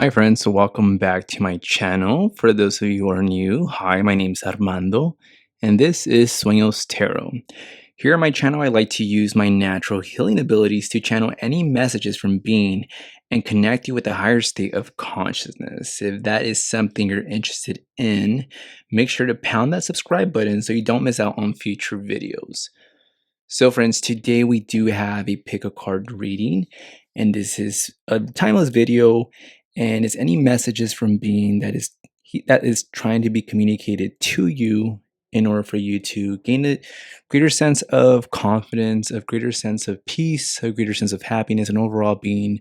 Hi friends, so welcome back to my channel. For those of you who are new, hi, my name is Armando, and this is uenosTarot. Here on my channel, I like to use my natural healing abilities to channel any messages from being and connect you with a higher state of consciousness. If that is something you're interested in, make sure to pound that subscribe button so you don't miss out on future videos. So friends, today we do have a pick a card reading, and this is a timeless video, and it's any messages from being that is trying to be communicated to you in order for you to gain a greater sense of confidence, a greater sense of peace, a greater sense of happiness, and overall being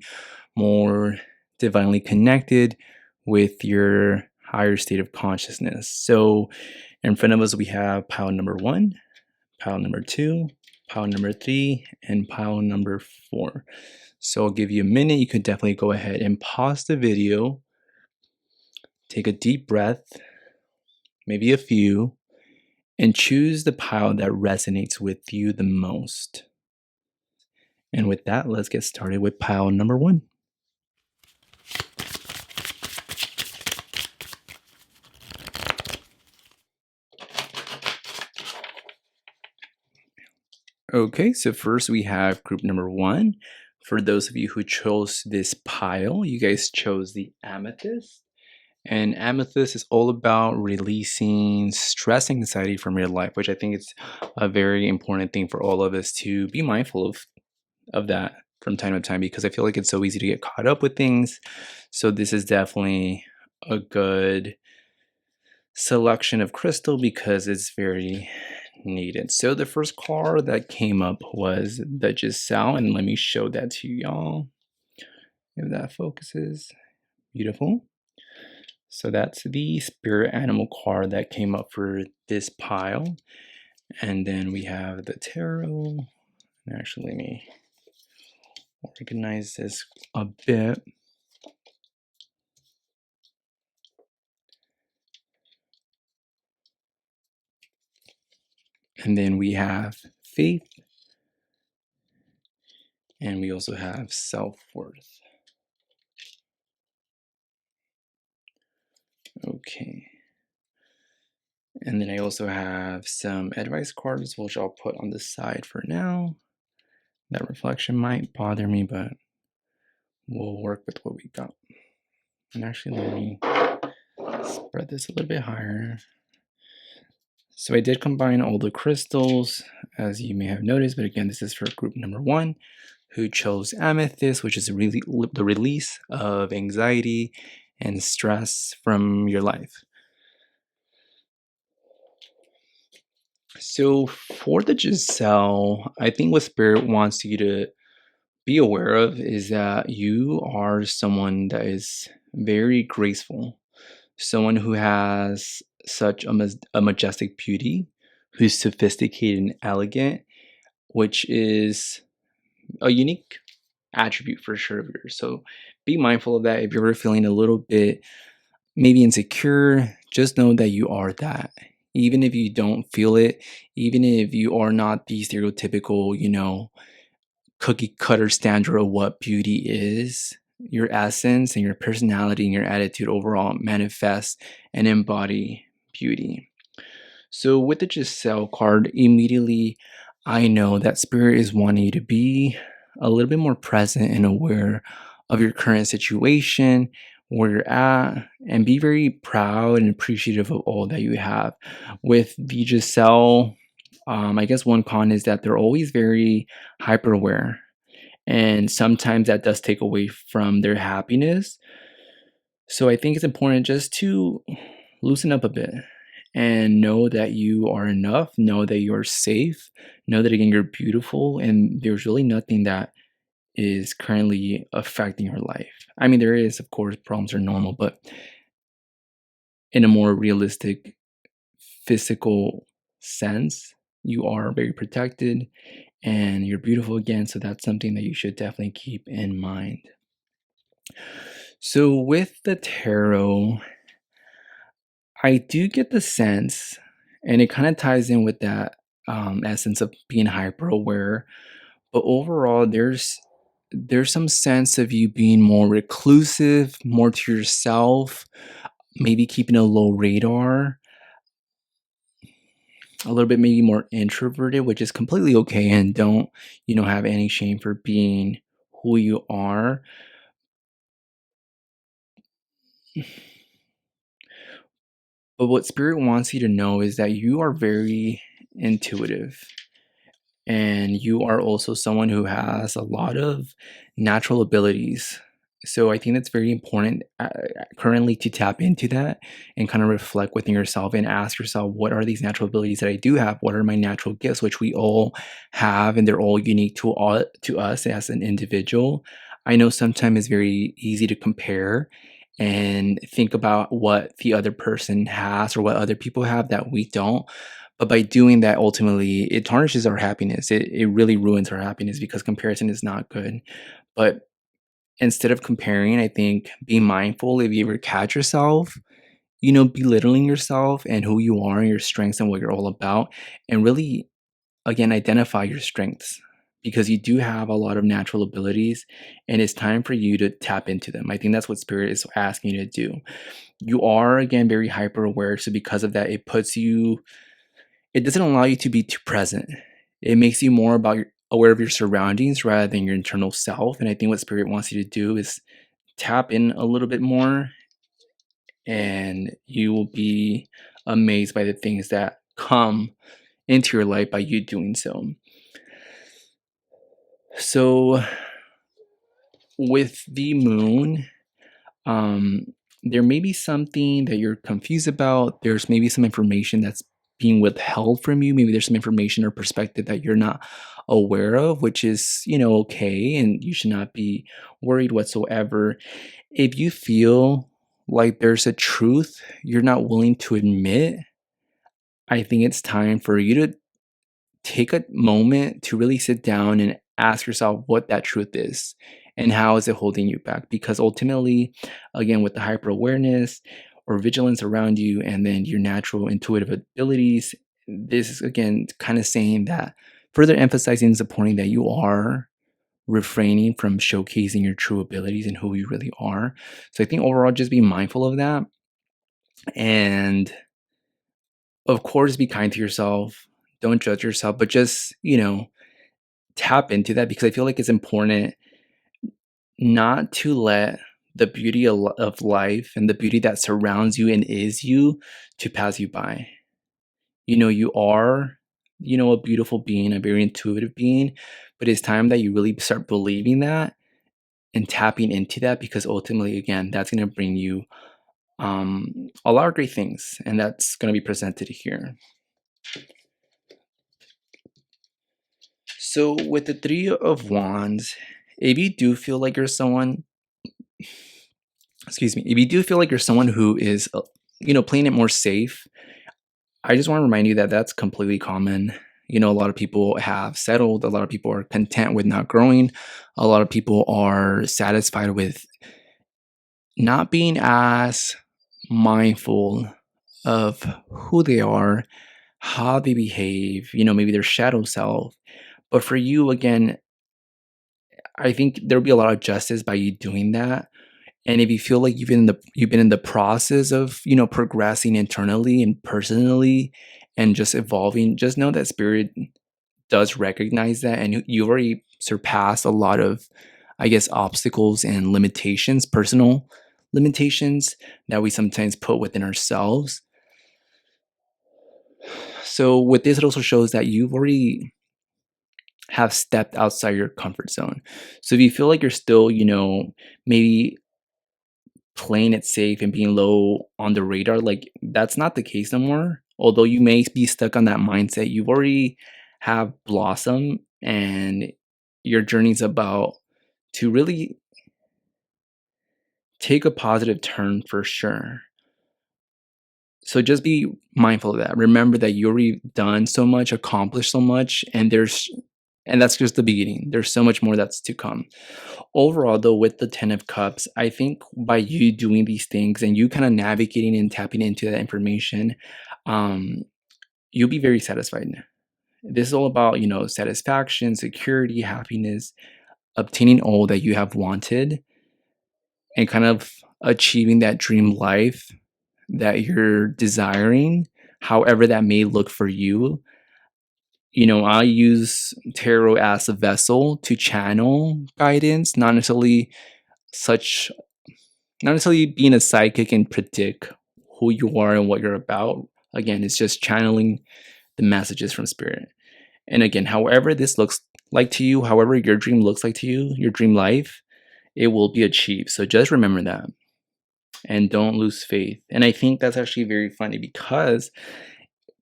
more divinely connected with your higher state of consciousness. So in front of us we have pile number 1, pile number 2, pile number 3, and pile number 4. So I'll give you a minute. You could definitely go ahead and pause the video, take a deep breath, maybe a few, and choose the pile that resonates with you the most. And with that, let's get started with pile number 1. Okay, so first we have group number 1. For those of you who chose this pile, you guys chose the amethyst. And amethyst is all about releasing stress and anxiety from your life, which I think is a very important thing for all of us to be mindful of that from time to time, because I feel like it's so easy to get caught up with things. So this is definitely a good selection of crystal because it's very needed. So the first card that came up was the Giselle, and let me show that to y'all if that focuses. Beautiful. So that's the spirit animal card that came up for this pile. And then we have the tarot. Actually, let me organize this a bit. And then we have faith. And we also have self-worth. Okay. And then I also have some advice cards, which I'll put on the side for now. That reflection might bother me, but we'll work with what we got. And actually, let me spread this a little bit higher. So I did combine all the crystals, as you may have noticed, but again, this is for group number 1, who chose amethyst, which is really the release of anxiety and stress from your life. So for the Giselle, I think what Spirit wants you to be aware of is that you are someone that is very graceful, someone who has such a majestic beauty, who's sophisticated and elegant, which is a unique attribute for sure of yours. So be mindful of that. If you're ever feeling a little bit maybe insecure, just know that you are that. Even if you don't feel it, even if you are not the stereotypical, cookie cutter standard of what beauty is, your essence and your personality and your attitude overall manifest and embody beauty. So with the Giselle card, immediately I know that Spirit is wanting you to be a little bit more present and aware of your current situation, where you're at, and be very proud and appreciative of all that you have. With the Giselle, I guess one con is that they're always very hyper aware, and sometimes that does take away from their happiness. So I think it's important just to loosen up a bit and know that you are enough, know that you're safe, know that again you're beautiful, and there's really nothing that is currently affecting your life. I mean, there is, of course, problems are normal, but in a more realistic physical sense, you are very protected and you're beautiful again. So that's something that you should definitely keep in mind. So with the tarot, I do get the sense, and it kind of ties in with that essence of being hyper aware, but overall, there's there's some sense of you being more reclusive, more to yourself, maybe keeping a low radar, a little bit maybe more introverted, which is completely okay, and don't, have any shame for being who you are. But what spirit wants you to know is that you are very intuitive, and you are also someone who has a lot of natural abilities. So I think that's very important currently to tap into that and kind of reflect within yourself and ask yourself, what are these natural abilities that I do have? What are my natural gifts, which we all have, and they're all unique to us as an individual. I know sometimes it's very easy to compare and think about what the other person has or what other people have that we don't. But by doing that, ultimately, it tarnishes our happiness. It really ruins our happiness because comparison is not good. But instead of comparing, I think be mindful if you ever catch yourself, belittling yourself and who you are and your strengths and what you're all about, and really, again, identify your strengths because you do have a lot of natural abilities and it's time for you to tap into them. I think that's what Spirit is asking you to do. You are, again, very hyper aware. So, because of that, it doesn't allow you to be too present. It makes you more aware of your surroundings rather than your internal self. And I think what Spirit wants you to do is tap in a little bit more, and you will be amazed by the things that come into your life by you doing so. So, with the moon, um, there may be something that you're confused about. There's maybe some information that's being withheld from you. Maybe there's some information or perspective that you're not aware of, which is, okay, and you should not be worried whatsoever. If you feel like there's a truth you're not willing to admit, I think it's time for you to take a moment to really sit down and ask yourself what that truth is and how is it holding you back, because ultimately, again, with the hyper awareness or vigilance around you and then your natural intuitive abilities, this is again kind of saying that, further emphasizing and supporting that you are refraining from showcasing your true abilities and who you really are. So I think overall, just be mindful of that, and of course be kind to yourself. Don't judge yourself, but just, tap into that, because I feel like it's important not to let the beauty of life and the beauty that surrounds you and is you to pass you by. You are, a beautiful being, a very intuitive being, but it's time that you really start believing that and tapping into that, because ultimately, again, that's going to bring you a lot of great things, and that's going to be presented here. So, with the Three of Wands, if you do feel like you're someone, excuse me, if you do feel like you're someone who is, playing it more safe, I just want to remind you that that's completely common. A lot of people have settled, a lot of people are content with not growing, a lot of people are satisfied with not being as mindful of who they are, how they behave, maybe their shadow self. But for you, again, I think there'll be a lot of justice by you doing that. And if you feel like you've been in the process of, progressing internally and personally and just evolving, just know that Spirit does recognize that, and you've already surpassed a lot of, I guess, obstacles and limitations, personal limitations that we sometimes put within ourselves. So with this, it also shows that you've already have stepped outside your comfort zone. So if you feel like you're still, maybe playing it safe and being low on the radar, like that's not the case no more. Although you may be stuck on that mindset, you've already have blossomed, and your journey's about to really take a positive turn for sure. So just be mindful of that. Remember that you already done so much, accomplished so much, and that's just the beginning. There's so much more that's to come. Overall, though, with the 10 of Cups, I think by you doing these things and you kind of navigating and tapping into that information, um, you'll be very satisfied. This is all about, satisfaction, security, happiness. obtaining all that you have wanted and kind of achieving that dream life that you're desiring, however that may look for you. I use tarot as a vessel to channel guidance, such not necessarily being a psychic and predict who you are and what you're about. Again, it's just channeling the messages from spirit. And again, however this looks like to you, however your dream looks like to you, your dream life, it will be achieved. So just remember that and don't lose faith. And I think that's actually very funny because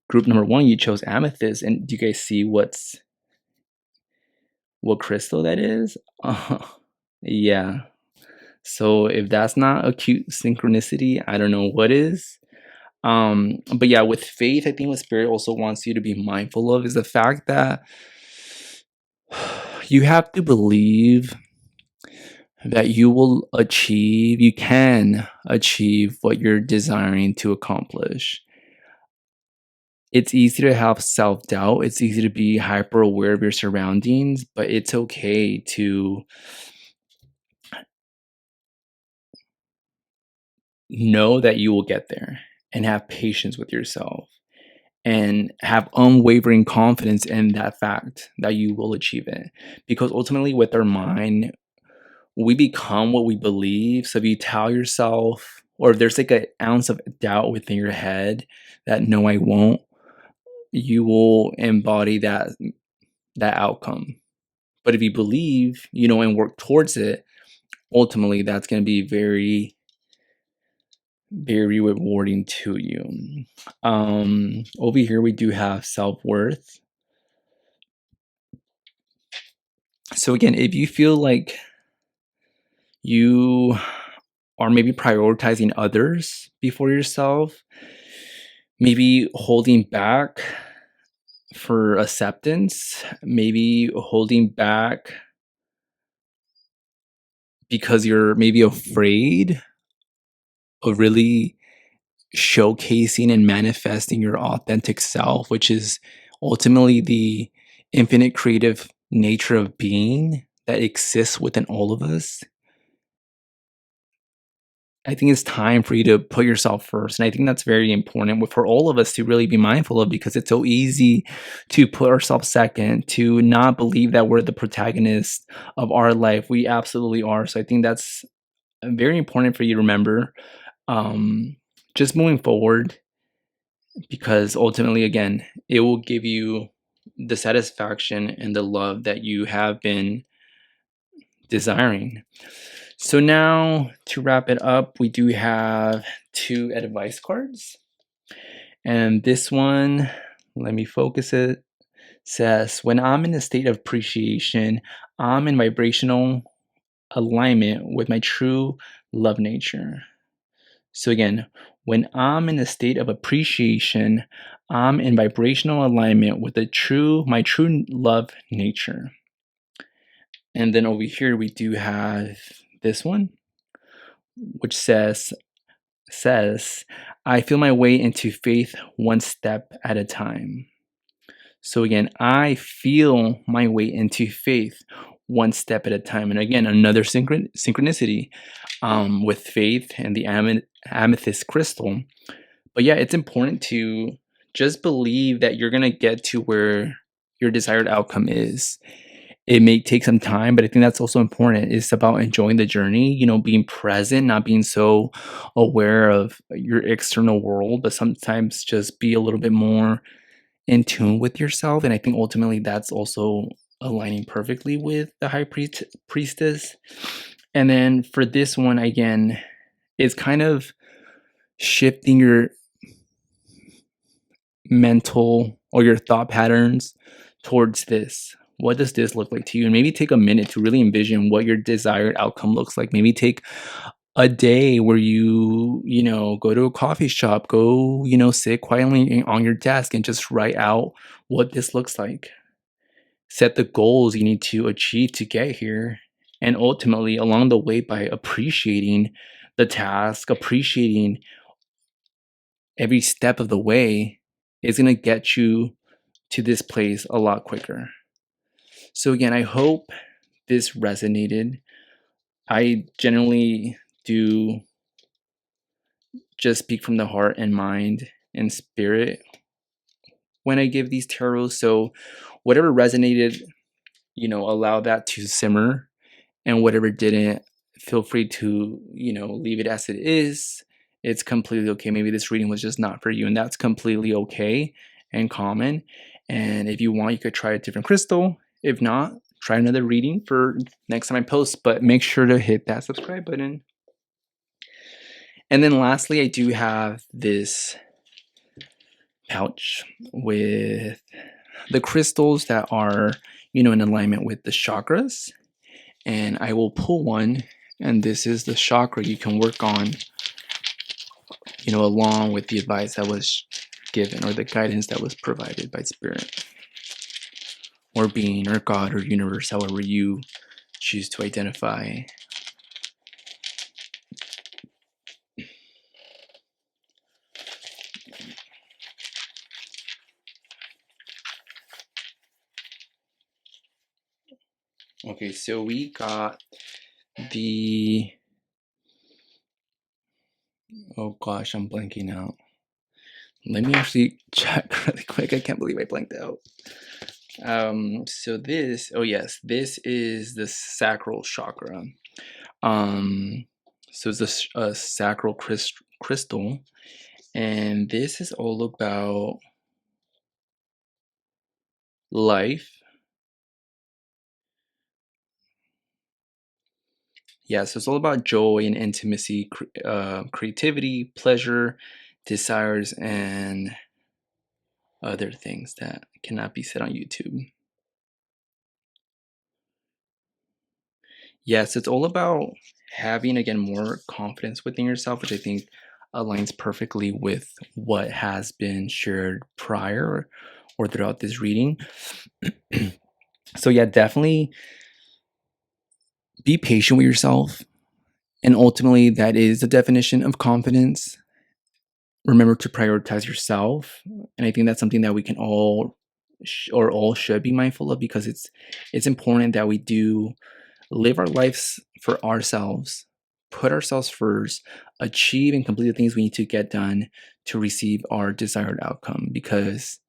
group number one, you chose amethyst. And do you guys see what crystal that is? Yeah. So if that's not a cute synchronicity, I don't know what is. But yeah, with faith, I think what spirit also wants you to be mindful of is the fact that you have to believe that you can achieve what you're desiring to accomplish. It's easy to have self-doubt. It's easy to be hyper aware of your surroundings, but it's okay to know that you will get there and have patience with yourself and have unwavering confidence in that fact that you will achieve it. Because ultimately, with our mind, we become what we believe. So if you tell yourself, or if there's like an ounce of doubt within your head that no, I won't, you will embody that outcome. But if you believe, and work towards it, ultimately that's going to be very, very rewarding to you. Over here we do have self-worth. So again, if you feel like you are maybe prioritizing others before yourself, maybe holding back for acceptance, maybe holding back because you're maybe afraid of really showcasing and manifesting your authentic self, which is ultimately the infinite creative nature of being that exists within all of us. I think it's time for you to put yourself first. And I think that's very important for all of us to really be mindful of, because it's so easy to put ourselves second, to not believe that we're the protagonist of our life. We absolutely are. So I think that's very important for you to remember. Just moving forward, because ultimately, again, it will give you the satisfaction and the love that you have been desiring. So now, to wrap it up, we do have 2 advice cards. And this one, let me focus it, says, when I'm in a state of appreciation, I'm in vibrational alignment with my true love nature. So again, when I'm in a state of appreciation, I'm in vibrational alignment with my true love nature. And then over here we do have this one, which says, I feel my way into faith one step at a time. So again, I feel my way into faith one step at a time. And again, another synchronicity with faith and the amethyst crystal. But yeah, it's important to just believe that you're going to get to where your desired outcome is. It may take some time, but I think that's also important. It's about enjoying the journey, being present, not being so aware of your external world, but sometimes just be a little bit more in tune with yourself. And I think ultimately that's also aligning perfectly with the high priestess. And then for this one, again, it's kind of shifting your mental or your thought patterns towards this. What does this look like to you? And maybe take a minute to really envision what your desired outcome looks like. Maybe take a day where you go to a coffee shop, go, sit quietly on your desk and just write out what this looks like. Set the goals you need to achieve to get here. And ultimately, along the way, by appreciating the task, appreciating every step of the way, is going to get you to this place a lot quicker. So again, I hope this resonated, I generally do just speak from the heart and mind and spirit when I give these tarots. So whatever resonated, allow that to simmer, and whatever didn't, feel free to, leave it as it is. It's completely okay. Maybe this reading was just not for you, and that's completely okay and common. And if you want, you could try a different crystal. If not, try another reading for next time I post, but make sure to hit that subscribe button. And then lastly, I do have this pouch with the crystals that are, in alignment with the chakras. And I will pull one, and this is the chakra you can work on, along with the advice that was given or the guidance that was provided by spirit or being or God or universe, however you choose to identify. Okay, so we got the, oh gosh, I'm blanking out. Let me actually check really quick. I can't believe I blanked out. So this, oh yes, this is the sacral chakra. So it's a sacral crystal, and this is all about life. Yeah, so it's all about joy and intimacy, creativity, pleasure, desires, and other things that cannot be said on YouTube. Yes, it's all about having, again, more confidence within yourself, which I think aligns perfectly with what has been shared prior or throughout this reading. So yeah, definitely be patient with yourself. And ultimately, that is the definition of confidence. Remember to prioritize yourself. And I think that's something that we can all should be mindful of, because it's important that we do live our lives for ourselves, put ourselves first, achieve and complete the things we need to get done to receive our desired outcome, because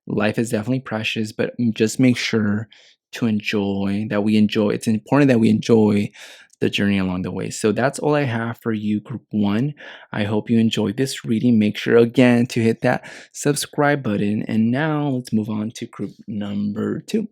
life is definitely precious, but just make sure to enjoy that we enjoy. It's important that we enjoy the journey along the way. So that's all I have for you, group 1. I hope you enjoyed this reading. Make sure again to hit that subscribe button. And now let's move on to group number 2.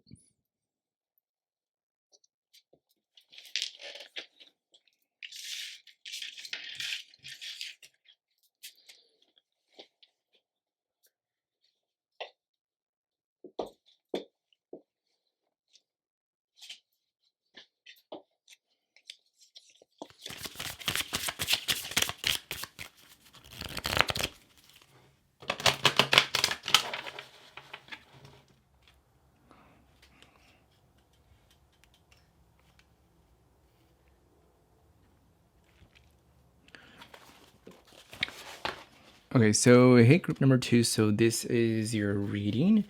Okay, so hey, group number 2. So this is your reading.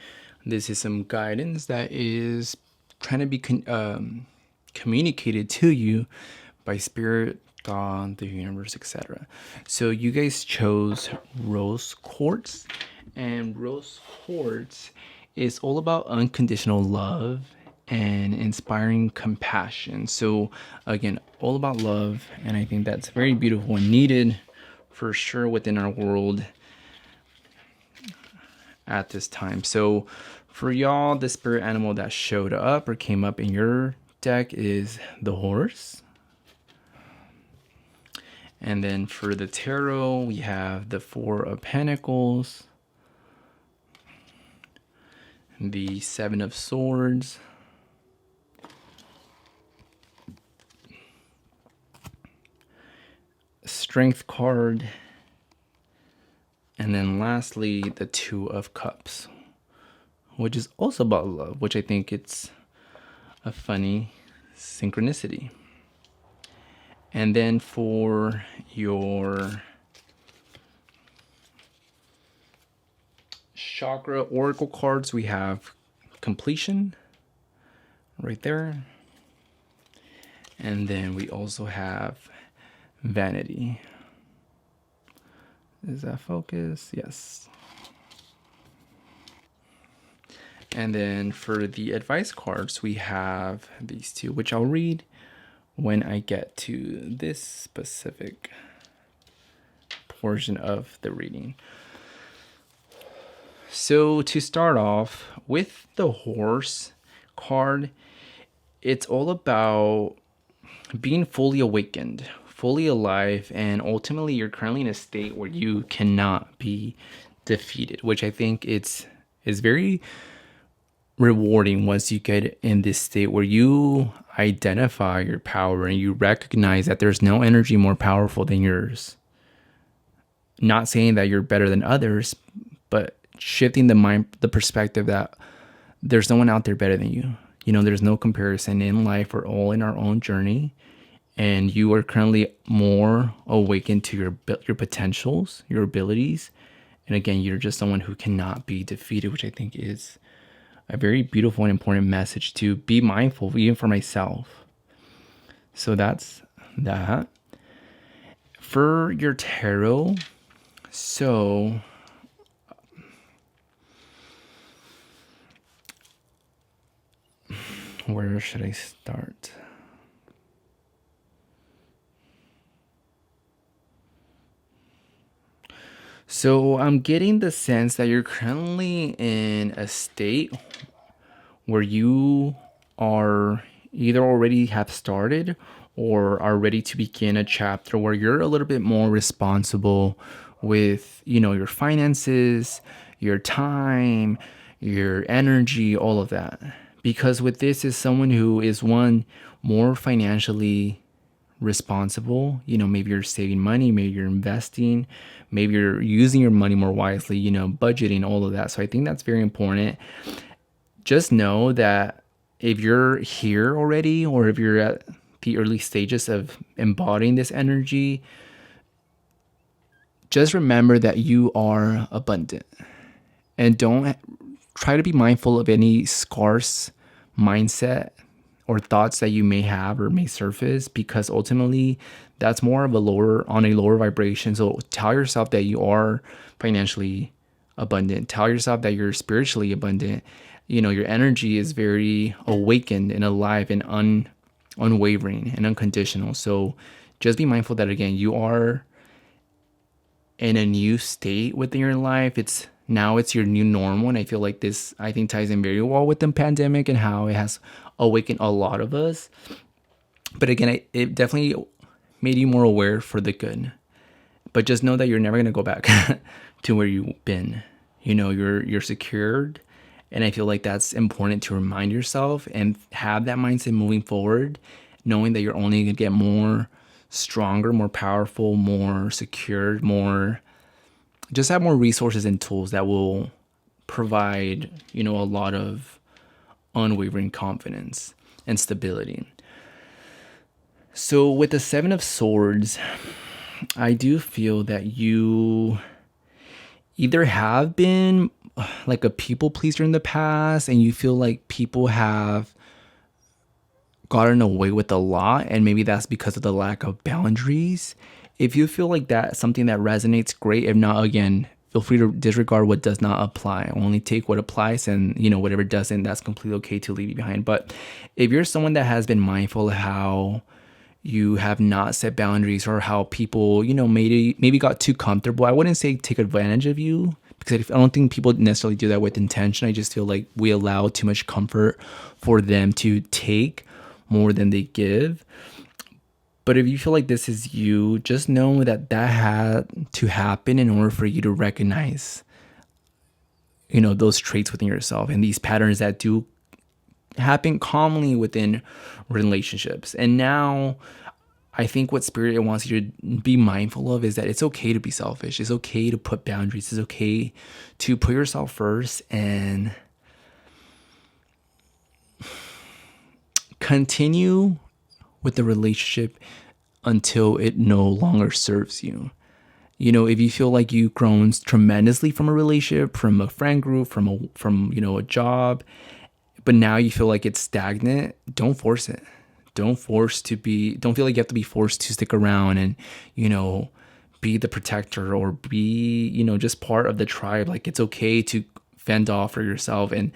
This is some guidance that is trying to be communicated to you by spirit, God, the universe, etc. So you guys chose rose quartz, and rose quartz is all about unconditional love and inspiring compassion. So again, all about love, and I think that's very beautiful and needed for sure within our world at this time. So for y'all, the spirit animal that showed up or came up in your deck is the horse. And then for the tarot, we have the 4 of Pentacles, the 7 of Swords, Strength card, and then lastly, the 2 of Cups, which is also about love, which I think it's a funny synchronicity. And then for your chakra oracle cards, we have completion right there. And then we also have vanity. Is that focus? Yes. And then for the advice cards, we have these two, which I'll read when I get to this specific portion of the reading. So to start off with the horse card, it's all about being fully awakened, fully alive, and ultimately you're currently in a state where you cannot be defeated, which I think is very rewarding once you get in this state where you identify your power and you recognize that there's no energy more powerful than yours. Not saying that you're better than others, but shifting the perspective that there's no one out there better than you. There's no comparison in life. We're all in our own journey, and you are currently more awakened to your potentials, your abilities. And again, you're just someone who cannot be defeated, which I think is a very beautiful and important message to be mindful, even for myself. So that's that. For your tarot, so where should I start? So I'm getting the sense that you're currently in a state where you are either already have started or are ready to begin a chapter where you're a little bit more responsible with, your finances, your time, your energy, all of that. Because with this is someone who is more financially responsible. Maybe you're saving money, maybe you're investing, maybe you're using your money more wisely, budgeting, all of that. So I think that's very important. Just know that if you're here already, or if you're at the early stages of embodying this energy, just remember that you are abundant, and don't try to be mindful of any scarce mindset or thoughts that you may have or may surface, because ultimately that's more of a lower vibration. So tell yourself that you are financially abundant. Tell yourself that you're spiritually abundant. Your energy is very awakened and alive and unwavering and unconditional. So just be mindful that, again, you are in a new state within your life. It's your new normal. And I feel like this, I think, ties in very well with the pandemic and how it has awakened a lot of us. But again, it definitely made you more aware for the good. But just know that you're never going to go back to where you've been. You're secured. And I feel like that's important to remind yourself and have that mindset moving forward, knowing that you're only going to get more stronger, more powerful, more secured, just have more resources and tools that will provide, a lot of unwavering confidence and stability. So with the Seven of Swords, I do feel that you either have been like a people pleaser in the past, and you feel like people have gotten away with a lot, and maybe that's because of the lack of boundaries. If you feel like that's something that resonates, great. If not, again, feel free to disregard what does not apply. Only take what applies, and whatever doesn't, that's completely okay to leave you behind. But if you're someone that has been mindful of how you have not set boundaries, or how people, maybe got too comfortable, I wouldn't say take advantage of you, because I don't think people necessarily do that with intention. I just feel like we allow too much comfort for them to take more than they give. But if you feel like this is you, just know that had to happen in order for you to recognize, those traits within yourself and these patterns that do happen commonly within relationships. And now I think what Spirit wants you to be mindful of is that it's okay to be selfish. It's okay to put boundaries. It's okay to put yourself first and continue with the relationship until it no longer serves you. If you feel like you've grown tremendously from a relationship, from a friend group, from a job, but now you feel like it's stagnant, don't force it. Don't feel like you have to be forced to stick around and, be the protector or be, just part of the tribe. Like, it's okay to fend off for yourself and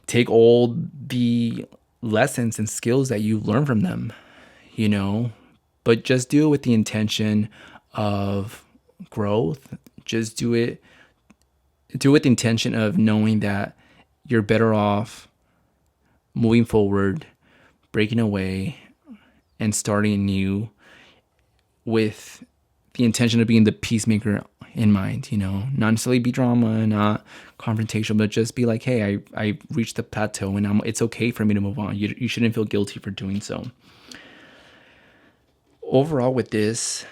take all the lessons and skills that you learn from them, but just do it with the intention of growth. Just do it with the intention of knowing that you're better off moving forward, breaking away, and starting new with the intention of being the peacemaker in mind, not necessarily be drama, not confrontational, but just be like, hey, I reached the plateau and it's okay for me to move on. You shouldn't feel guilty for doing so. Overall with this,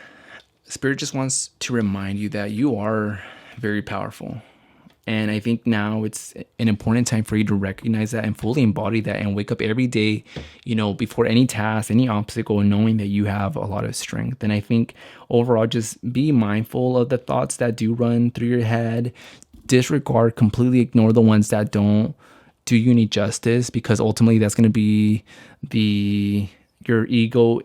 Spirit just wants to remind you that you are very powerful. And I think now it's an important time for you to recognize that and fully embody that and wake up every day, before any task, any obstacle, knowing that you have a lot of strength. And I think overall, just be mindful of the thoughts that do run through your head. Disregard, completely ignore the ones that don't do you any justice, because ultimately that's going to be your ego.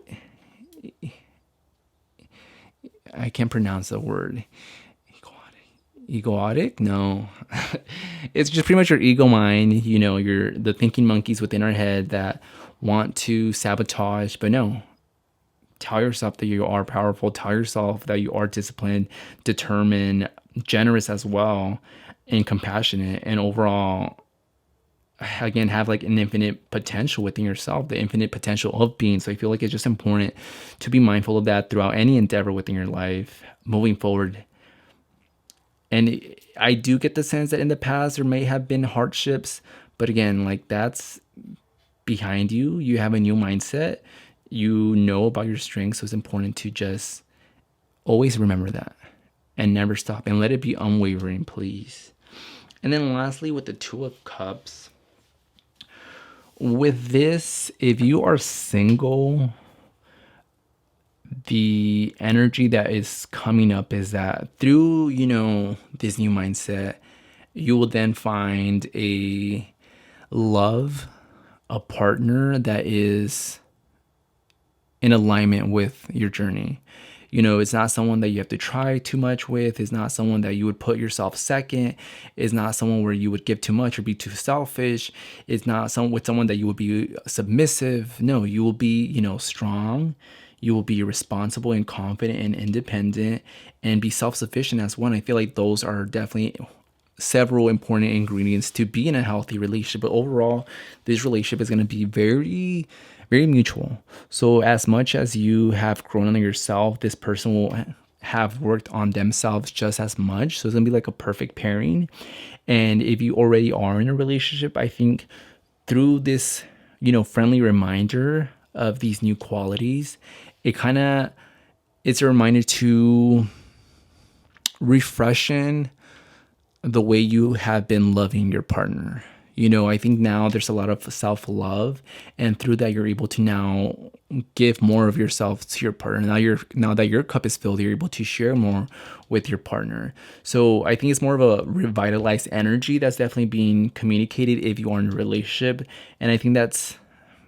I can't pronounce the word. Egoic? No. It's just pretty much your ego mind, the thinking monkeys within our head that want to sabotage. But no, tell yourself that you are powerful. Tell yourself that you are disciplined, determined, generous as well, and compassionate. And overall, again, have like an infinite potential within yourself, the infinite potential of being. So I feel like it's just important to be mindful of that throughout any endeavor within your life, moving forward. And I do get the sense that in the past there may have been hardships, but again, like, that's behind you. You have a new mindset. You know about your strengths, so it's important to just always remember that and never stop and let it be unwavering, please. And then lastly, with the Two of Cups, with this, if you are single, the energy that is coming up is that through, this new mindset, you will then find a partner that is in alignment with your journey. It's not someone that you have to try too much with. It's not someone that you would put yourself second. It's not someone where you would give too much or be too selfish. It's not someone that you would be submissive. No, you will be, strong. You will be responsible and confident and independent and be self-sufficient as one. I feel like those are definitely several important ingredients to be in a healthy relationship. But overall, this relationship is going to be very, very mutual. So as much as you have grown on yourself, this person will have worked on themselves just as much. So it's going to be like a perfect pairing. And if you already are in a relationship, I think through this, friendly reminder of these new qualities, it's a reminder to refreshen the way you have been loving your partner. I think now there's a lot of self-love, and through that you're able to now give more of yourself to your partner. Now that your cup is filled, you're able to share more with your partner. So I think it's more of a revitalized energy that's definitely being communicated if you are in a relationship, and I think that's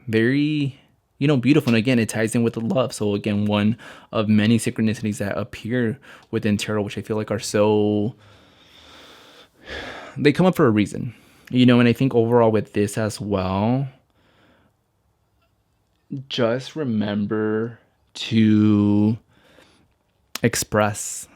very beautiful. And again, it ties in with the love. So again, one of many synchronicities that appear within tarot, which I feel like they come up for a reason, and I think overall with this as well, just remember to express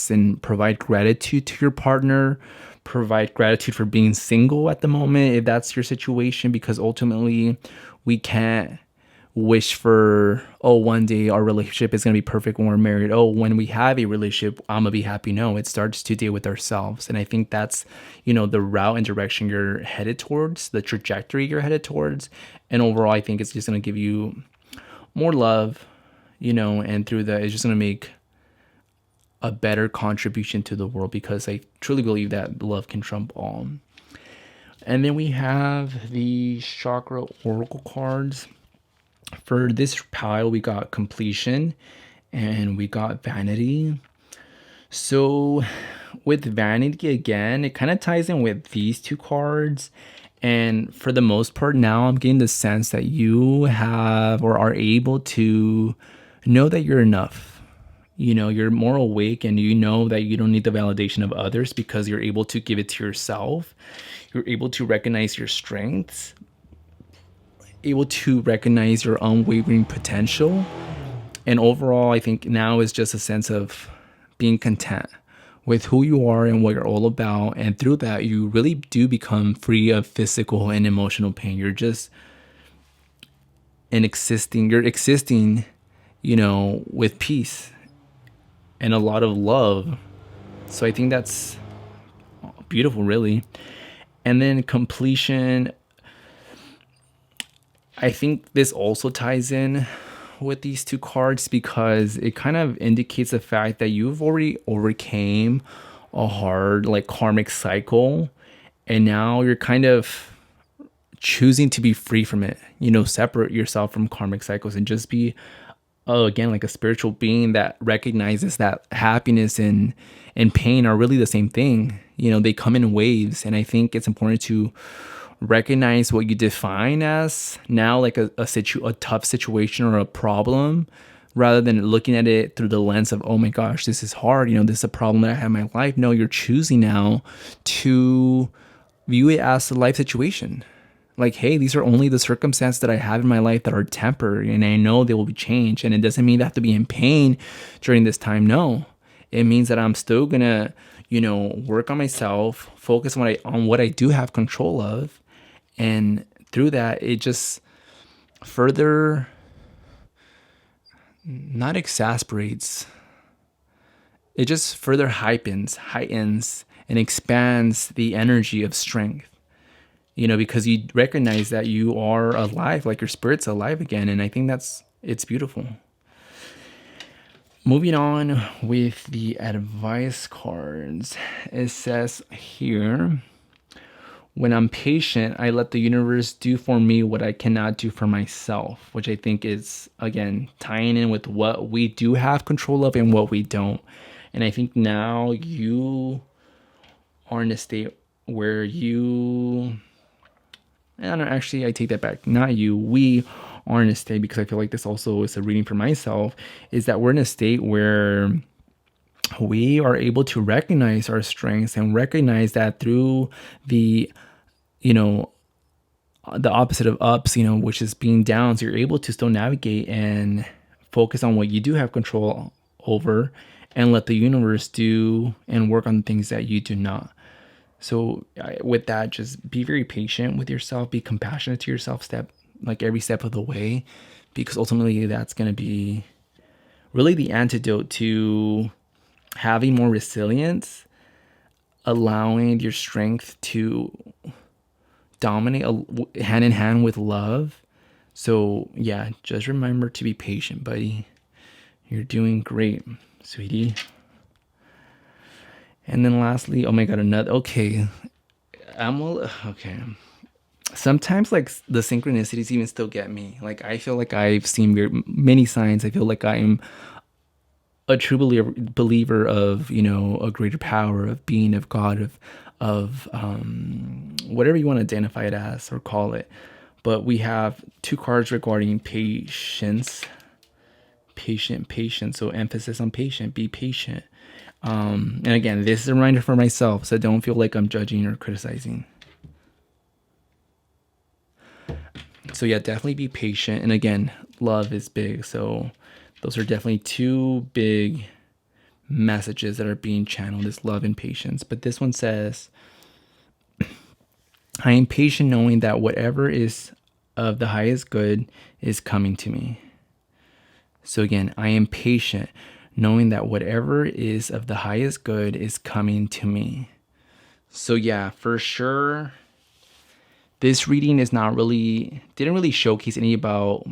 and provide gratitude to your partner. Provide gratitude for being single at the moment, if that's your situation, because ultimately we can't wish for, one day our relationship is going to be perfect when we're married. When we have a relationship, I'm going to be happy. No, it starts today with ourselves. And I think that's, the route and direction you're headed towards, the trajectory you're headed towards. And overall, I think it's just going to give you more love, and through that, it's just going to make a better contribution to the world, because I truly believe that love can trump all. And then we have the chakra oracle cards. For this pile, we got completion and we got vanity. So with vanity, again, it kind of ties in with these two cards. And for the most part, now I'm getting the sense that you have or are able to know that you're enough. You're more awake, and you know that you don't need the validation of others because you're able to give it to yourself. You're able to recognize your strengths, able to recognize your unwavering potential. And overall, I think now is just a sense of being content with who you are and what you're all about. And through that, you really do become free of physical and emotional pain. You're just you're existing, with peace and a lot of love. So I think that's beautiful, really. And then completion, I think this also ties in with these two cards because it kind of indicates the fact that you've already overcame a hard like karmic cycle, and now you're kind of choosing to be free from it, separate yourself from karmic cycles and just be again like a spiritual being that recognizes that happiness and pain are really the same thing. They come in waves, and I think it's important to recognize what you define as now like a tough situation or a problem, rather than looking at it through the lens of, oh my gosh, this is hard, this is a problem that I have in my life. No, you're choosing now to view it as a life situation. Like, hey, these are only the circumstances that I have in my life that are temporary, and I know they will be changed. And it doesn't mean that I have to be in pain during this time. No, it means that I'm still gonna, work on myself, focus on what I do have control of, and through that, it just further not exasperates. It just further heightens, and expands the energy of strength. Because you recognize that you are alive, like your spirit's alive again. And I think it's beautiful. Moving on with the advice cards. It says here, when I'm patient, I let the universe do for me what I cannot do for myself, which I think is, again, tying in with what we do have control of and what we don't. And I think now you are in a state where I take that back. Not you. We are in a state, because I feel like this also is a reading for myself, is that we're in a state where we are able to recognize our strengths and recognize that through the opposite of ups, which is being downs, you're able to still navigate and focus on what you do have control over, and let the universe do and work on things that you do not. So with that, just be very patient with yourself, be compassionate to yourself every step of the way, because ultimately that's going to be really the antidote to having more resilience, allowing your strength to dominate hand in hand with love. So yeah, just remember to be patient, buddy. You're doing great, sweetie. And then lastly, oh my god, okay. Okay. Sometimes like the synchronicities even still get me. Like I feel like I've seen many signs. I feel like I'm a true believer of, a greater power, of being, of God, of whatever you want to identify it as or call it. But we have two cards regarding patience. Patient. So emphasis on patient. Be patient. And again, this is a reminder for myself, so don't feel like I'm judging or criticizing. So yeah, definitely be patient. And again, love is big. So those are definitely two big messages that are being channeled, is love and patience. But this one says, I am patient knowing that whatever is of the highest good is coming to me. So again, I am patient knowing that whatever is of the highest good is coming to me. So yeah, for sure, this reading didn't really showcase any about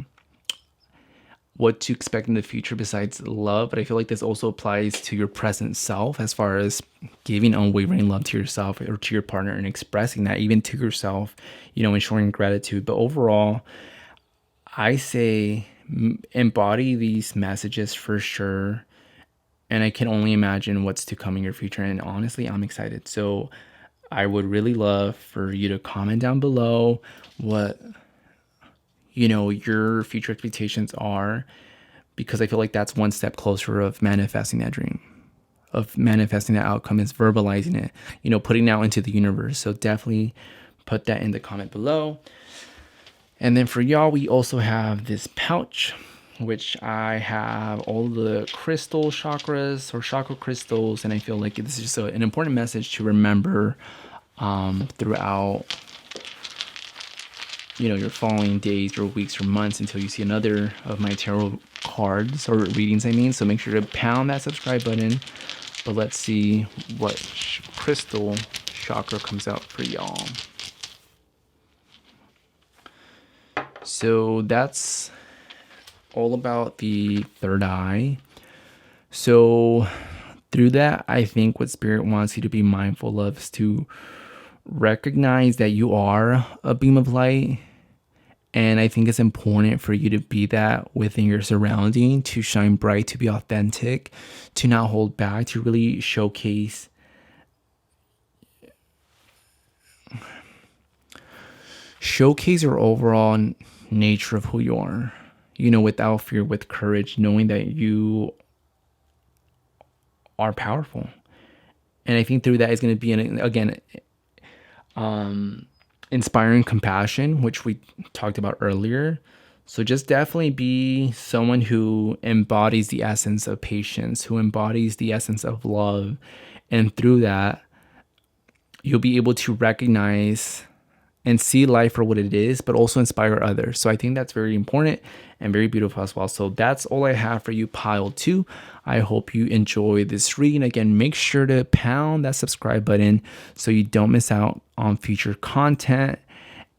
what to expect in the future besides love, but I feel like this also applies to your present self as far as giving unwavering love to yourself or to your partner and expressing that even to yourself, and showing gratitude. But overall, I say embody these messages for sure. And I can only imagine what's to come in your future. And honestly, I'm excited. So I would really love for you to comment down below what your future expectations are, because I feel like that's one step closer of manifesting that dream, of manifesting that outcome, is verbalizing it, putting it out into the universe. So definitely put that in the comment below. And then for y'all, we also have this pouch, which I have all the crystal chakras or chakra crystals. And I feel like this is just an important message to remember throughout your following days or weeks or months until you see another of my tarot cards or readings, so make sure to pound that subscribe button. But let's see what crystal chakra comes out for y'all. So that's all about the third eye. So through that, I think what Spirit wants you to be mindful of is to recognize that you are a beam of light. And I think it's important for you to be that within your surrounding, to shine bright, to be authentic, to not hold back, to really showcase your overall nature of who you are, without fear, with courage, knowing that you are powerful. And I think through that is going to be, again, inspiring compassion, which we talked about earlier. So just definitely be someone who embodies the essence of patience, who embodies the essence of love. And through that, you'll be able to recognize and see life for what it is, but also inspire others. So I think that's very important and very beautiful as well. So that's all I have for you, pile 2. I hope you enjoy this reading. Again, make sure to pound that subscribe button so you don't miss out on future content.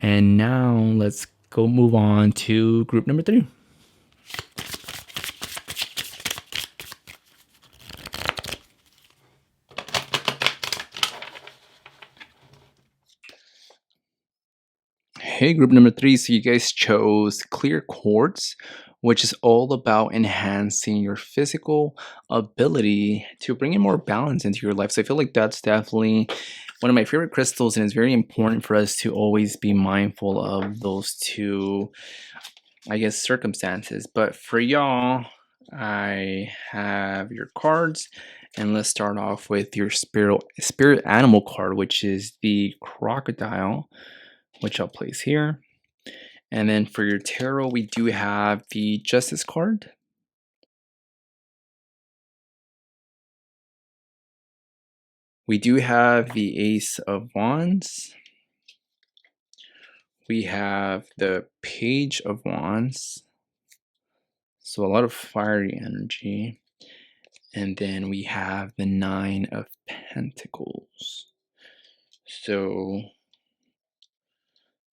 And now let's go move on to group number 3. Hey, group number 3. So you guys chose clear quartz, which is all about enhancing your physical ability to bring in more balance into your life. So I feel like that's definitely one of my favorite crystals, and it's very important for us to always be mindful of those two, circumstances. But for y'all, I have your cards, and let's start off with your spirit animal card, which is the crocodile, which I'll place here. And then for your tarot, we do have the Justice card. We do have the Ace of Wands. We have the Page of Wands. So a lot of fiery energy. And then we have the Nine of Pentacles. So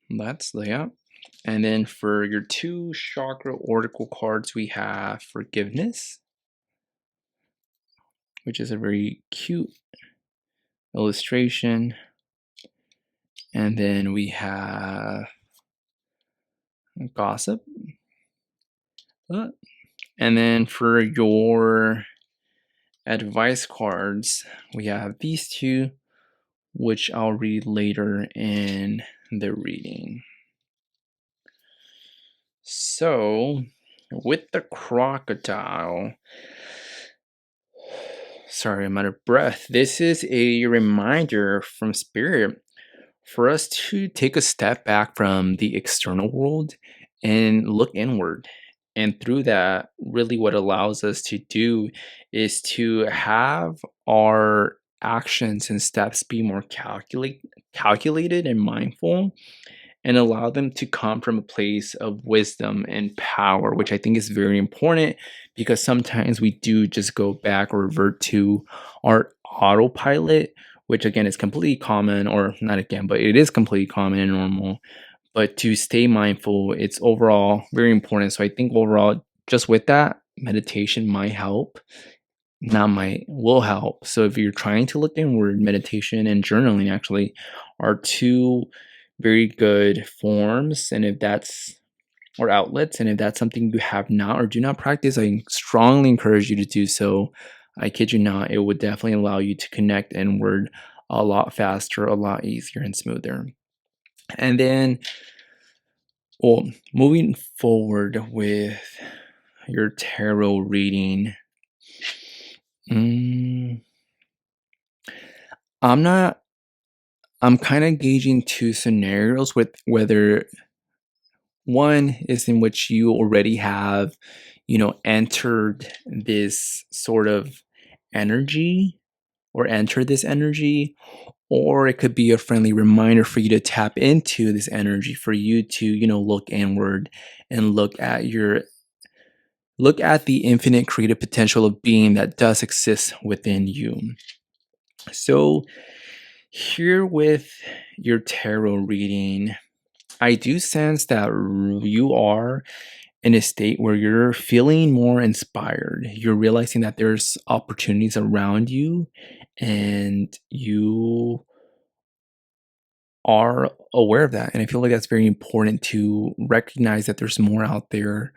that's that. And then for your 2 chakra oracle cards, we have Forgiveness, which is a very cute illustration. And then we have Gossip. And then for your advice cards, we have these 2, which I'll read later in the reading. So, with the crocodile, sorry, I'm out of breath. This is a reminder from Spirit for us to take a step back from the external world and look inward. And through that, really what allows us to do is to have our actions and steps be more calculated and mindful, and allow them to come from a place of wisdom and power, which I think is very important, because sometimes we do just go back or revert to our autopilot, which again is completely common, or not again, but it is completely common and normal. But to stay mindful, it's overall very important. So I think overall, just with that, meditation might help, will help. So if you're trying to look inward, meditation and journaling actually are 2 very good forms, and if that's or outlets, and if that's something you have not or do not practice, I strongly encourage you to do so. I kid you not, it would definitely allow you to connect inward a lot faster, a lot easier and smoother. And then, well, moving forward with your tarot reading, I'm kind of gauging two scenarios with whether one is in which you already have, entered this sort of energy or enter this energy, or it could be a friendly reminder for you to tap into this energy, for you to, look inward and look at the infinite creative potential of being that does exist within you. So here with your tarot reading, I do sense that you are in a state where you're feeling more inspired. You're realizing that there's opportunities around you and you are aware of that. And I feel like that's very important to recognize that there's more out there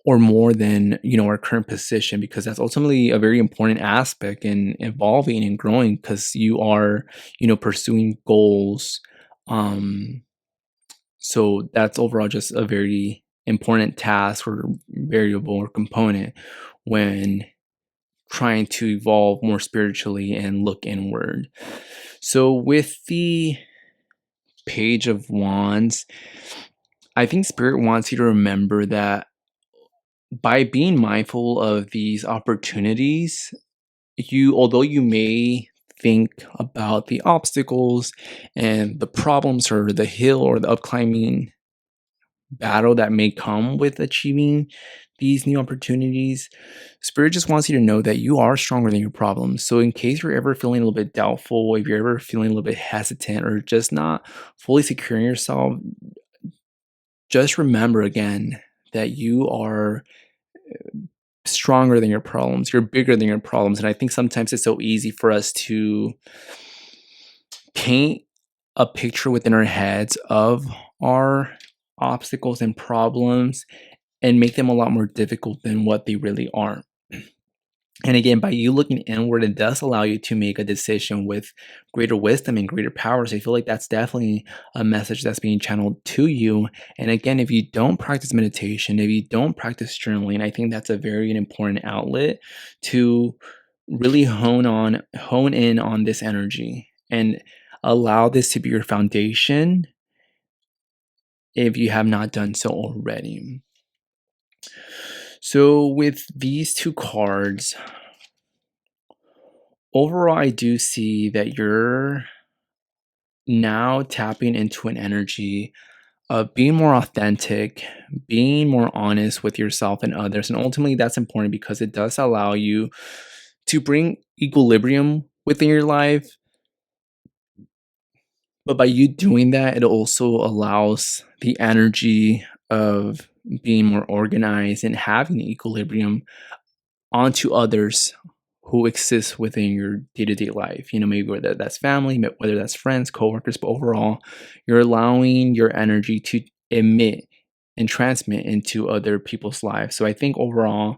or more than, our current position, because that's ultimately a very important aspect in evolving and growing, because you are, pursuing goals. So that's overall just a very important task or variable or component when trying to evolve more spiritually and look inward. So with the Page of Wands, I think Spirit wants you to remember that by being mindful of these opportunities, although you may think about the obstacles and the problems or the hill or the upclimbing battle that may come with achieving these new opportunities, Spirit just wants you to know that you are stronger than your problems. So in case you're ever feeling a little bit doubtful, if you're ever feeling a little bit hesitant or just not fully securing yourself, just remember again that you are stronger than your problems. You're bigger than your problems. And I think sometimes it's so easy for us to paint a picture within our heads of our obstacles and problems and make them a lot more difficult than what they really are. And again, by you looking inward, it does allow you to make a decision with greater wisdom and greater power. So I feel like that's definitely a message that's being channeled to you. And again, if you don't practice meditation, if you don't practice journaling, I think that's a very important outlet to really hone in on this energy and allow this to be your foundation if you have not done so already. So with these two cards, overall, I do see that you're now tapping into an energy of being more authentic, being more honest with yourself and others. And ultimately, that's important because it does allow you to bring equilibrium within your life. But by you doing that, it also allows the energy of being more organized and having equilibrium onto others who exist within your day-to-day life. Maybe whether that's family, whether that's friends, coworkers, but overall, you're allowing your energy to emit and transmit into other people's lives. So I think overall,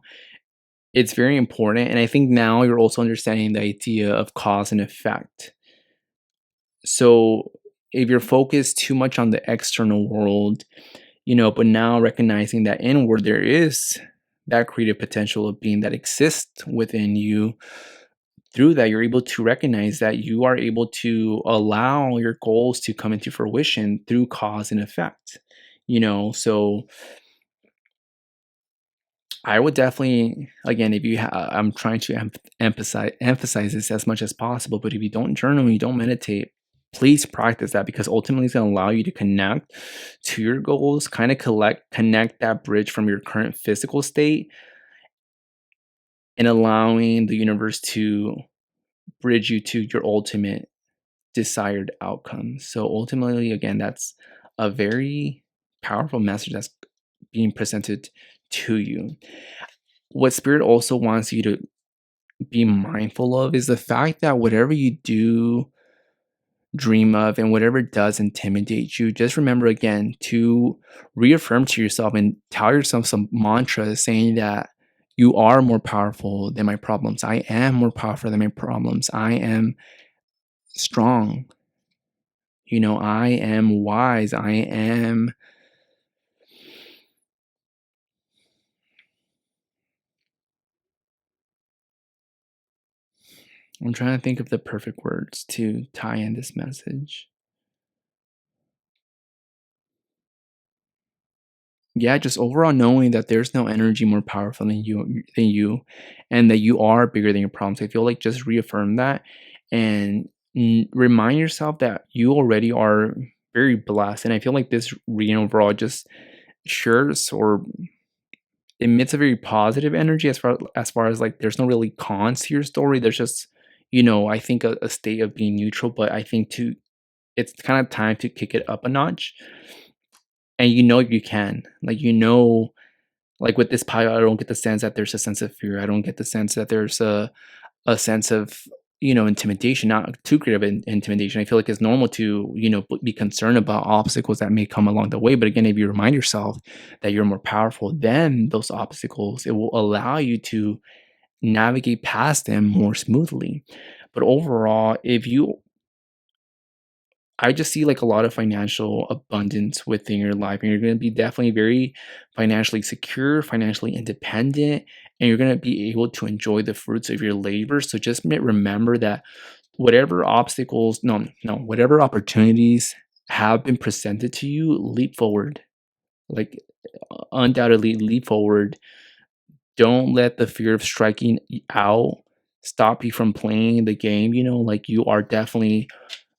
it's very important. And I think now you're also understanding the idea of cause and effect. So if you're focused too much on the external world, but now recognizing that inward there is that creative potential of being that exists within you, through that you're able to recognize that you are able to allow your goals to come into fruition through cause and effect. So I would definitely, again, if you I'm trying to emphasize this as much as possible, but if you don't journal, you don't meditate, please practice that, because ultimately it's going to allow you to connect to your goals, kind of connect that bridge from your current physical state and allowing the universe to bridge you to your ultimate desired outcome. So ultimately, again, that's a very powerful message that's being presented to you. What Spirit also wants you to be mindful of is the fact that whatever you do dream of and whatever does intimidate you, just remember again to reaffirm to yourself and tell yourself some mantra saying that you are more powerful than my problems. I am more powerful than my problems. I am strong. I am wise. I'm trying to think of the perfect words to tie in this message. Yeah, just overall knowing that there's no energy more powerful than you, and that you are bigger than your problems. I feel like just reaffirm that and remind yourself that you already are very blessed. And I feel like this reading overall just shares or emits a very positive energy as far as like there's no really cons to your story. There's just I think a state of being neutral, but I think to it's kind of time to kick it up a notch. And you can like with this pile, I don't get the sense that there's a sense of fear. I don't get the sense that there's a sense of intimidation, not too great of an intimidation. I feel like it's normal to be concerned about obstacles that may come along the way. But again, if you remind yourself that you're more powerful than those obstacles, it will allow you to navigate past them more smoothly. But overall, if you I just see like a lot of financial abundance within your life, and you're going to be definitely very financially secure, financially independent, and you're going to be able to enjoy the fruits of your labor. So just remember that whatever obstacles, no, whatever opportunities have been presented to you, leap forward. Like undoubtedly leap forward. Don't let the fear of striking out stop you from playing the game. Like you are definitely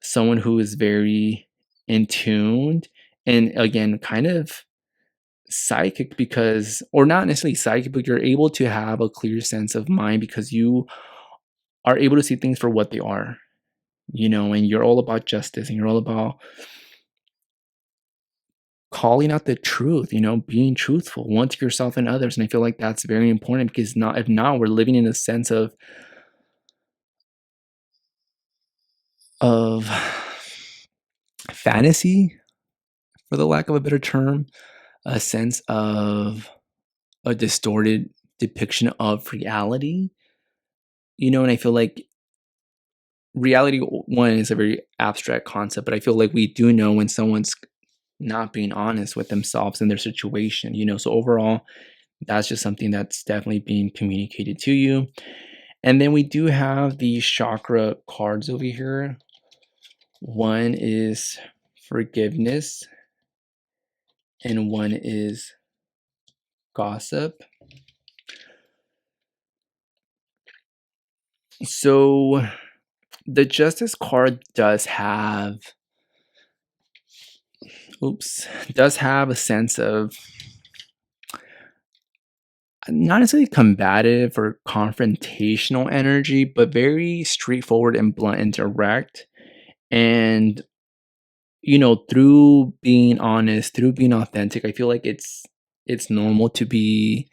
someone who is very in tuned and again kind of psychic, because or not necessarily psychic, but you're able to have a clear sense of mind because you are able to see things for what they are. And you're all about justice, and you're all about calling out the truth, being truthful one to yourself and others. And I feel like that's very important, because not if not, we're living in a sense of fantasy, for the lack of a better term, a sense of a distorted depiction of reality. And I feel like reality, one, is a very abstract concept, but I feel like we do know when someone's not being honest with themselves and their situation. So overall, that's just something that's definitely being communicated to you. And then we do have the chakra cards over here. One is forgiveness, and one is gossip. So the justice card does have a sense of not necessarily combative or confrontational energy, but very straightforward and blunt and direct. And through being honest, through being authentic, I feel like it's normal to be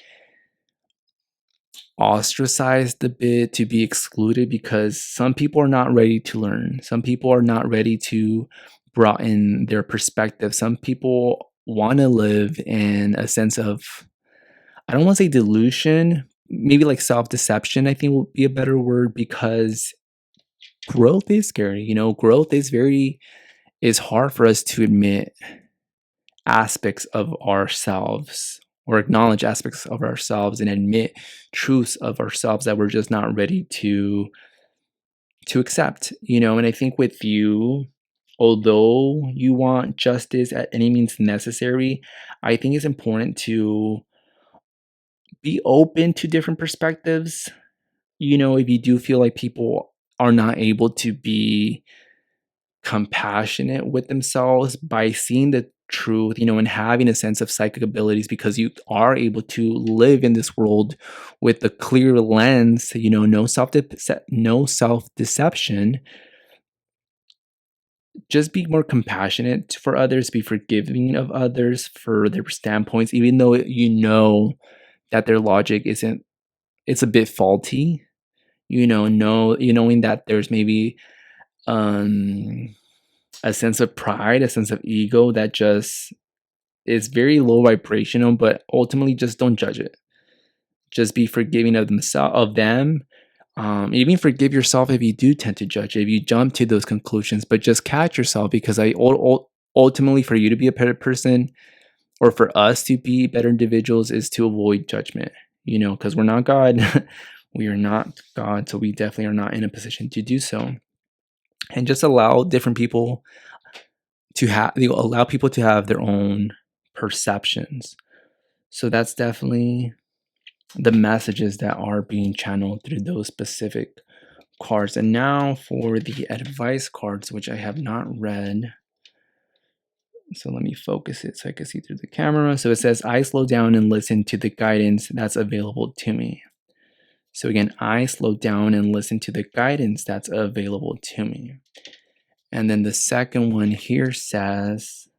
ostracized a bit, to be excluded, because some people are not ready to learn. Some people are not ready to broaden their perspective. Some people want to live in a sense of, I don't want to say delusion, maybe like self-deception, I think would be a better word, because growth is scary. Growth is hard for us to admit aspects of ourselves, or acknowledge aspects of ourselves and admit truths of ourselves that we're just not ready to accept. And I think with you, although you want justice at any means necessary, I think it's important to be open to different perspectives. If you do feel like people are not able to be compassionate with themselves by seeing the truth, and having a sense of psychic abilities, because you are able to live in this world with a clear lens, no self deception. Just be more compassionate for others, be forgiving of others for their standpoints, even though that their logic isn't, it's a bit faulty. Knowing that there's maybe um a sense of pride, a sense of ego that just is very low vibrational, but ultimately just don't judge it. Just be forgiving of them, Even forgive yourself if you do tend to judge, if you jump to those conclusions, but just catch yourself, because ultimately, for you to be a better person, or for us to be better individuals, is to avoid judgment, because we're not God. We are not God, so we definitely are not in a position to do so. And just allow different people allow people to have their own perceptions. So that's definitely the messages that are being channeled through those specific cards. And now for the advice cards, which I have not read. So let me focus it so I can see through the camera. So it says, I slow down and listen to the guidance that's available to me. So again, I slow down and listen to the guidance that's available to me. And then the second one here says,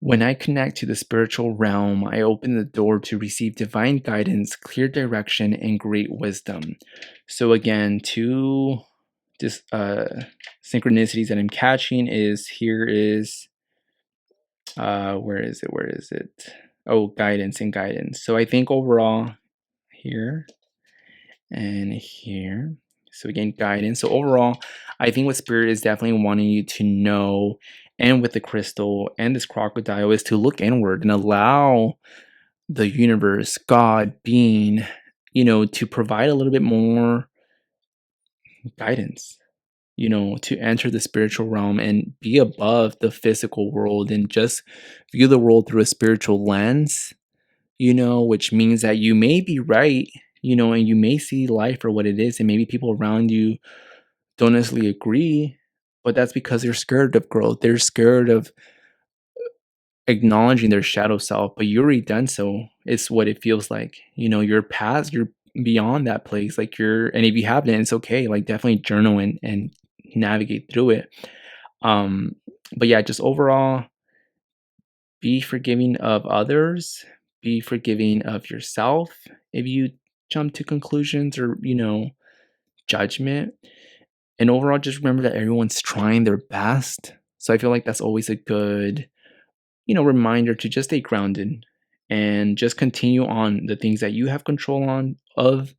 when I connect to the spiritual realm, I open the door to receive divine guidance, clear direction, and great wisdom. So again, two synchronicities that I'm catching is where is it? Oh, guidance and guidance. So I think overall here and here. So again, guidance. So overall, I think what Spirit is definitely wanting you to know, and with the crystal and this crocodile, is to look inward and allow the universe, God, being, to provide a little bit more guidance, to enter the spiritual realm and be above the physical world and just view the world through a spiritual lens, which means that you may be right, and you may see life for what it is, and maybe people around you don't necessarily agree, but that's because they're scared of growth. They're scared of acknowledging their shadow self, but you already done so. It's what it feels like. You're past, you're beyond that place. Like and if you haven't, it's okay. Like definitely journal and navigate through it. But yeah, just overall, be forgiving of others, be forgiving of yourself if you jump to conclusions or, judgment. And overall, just remember that everyone's trying their best. So I feel like that's always a good, reminder to just stay grounded and just continue on the things that you have control of,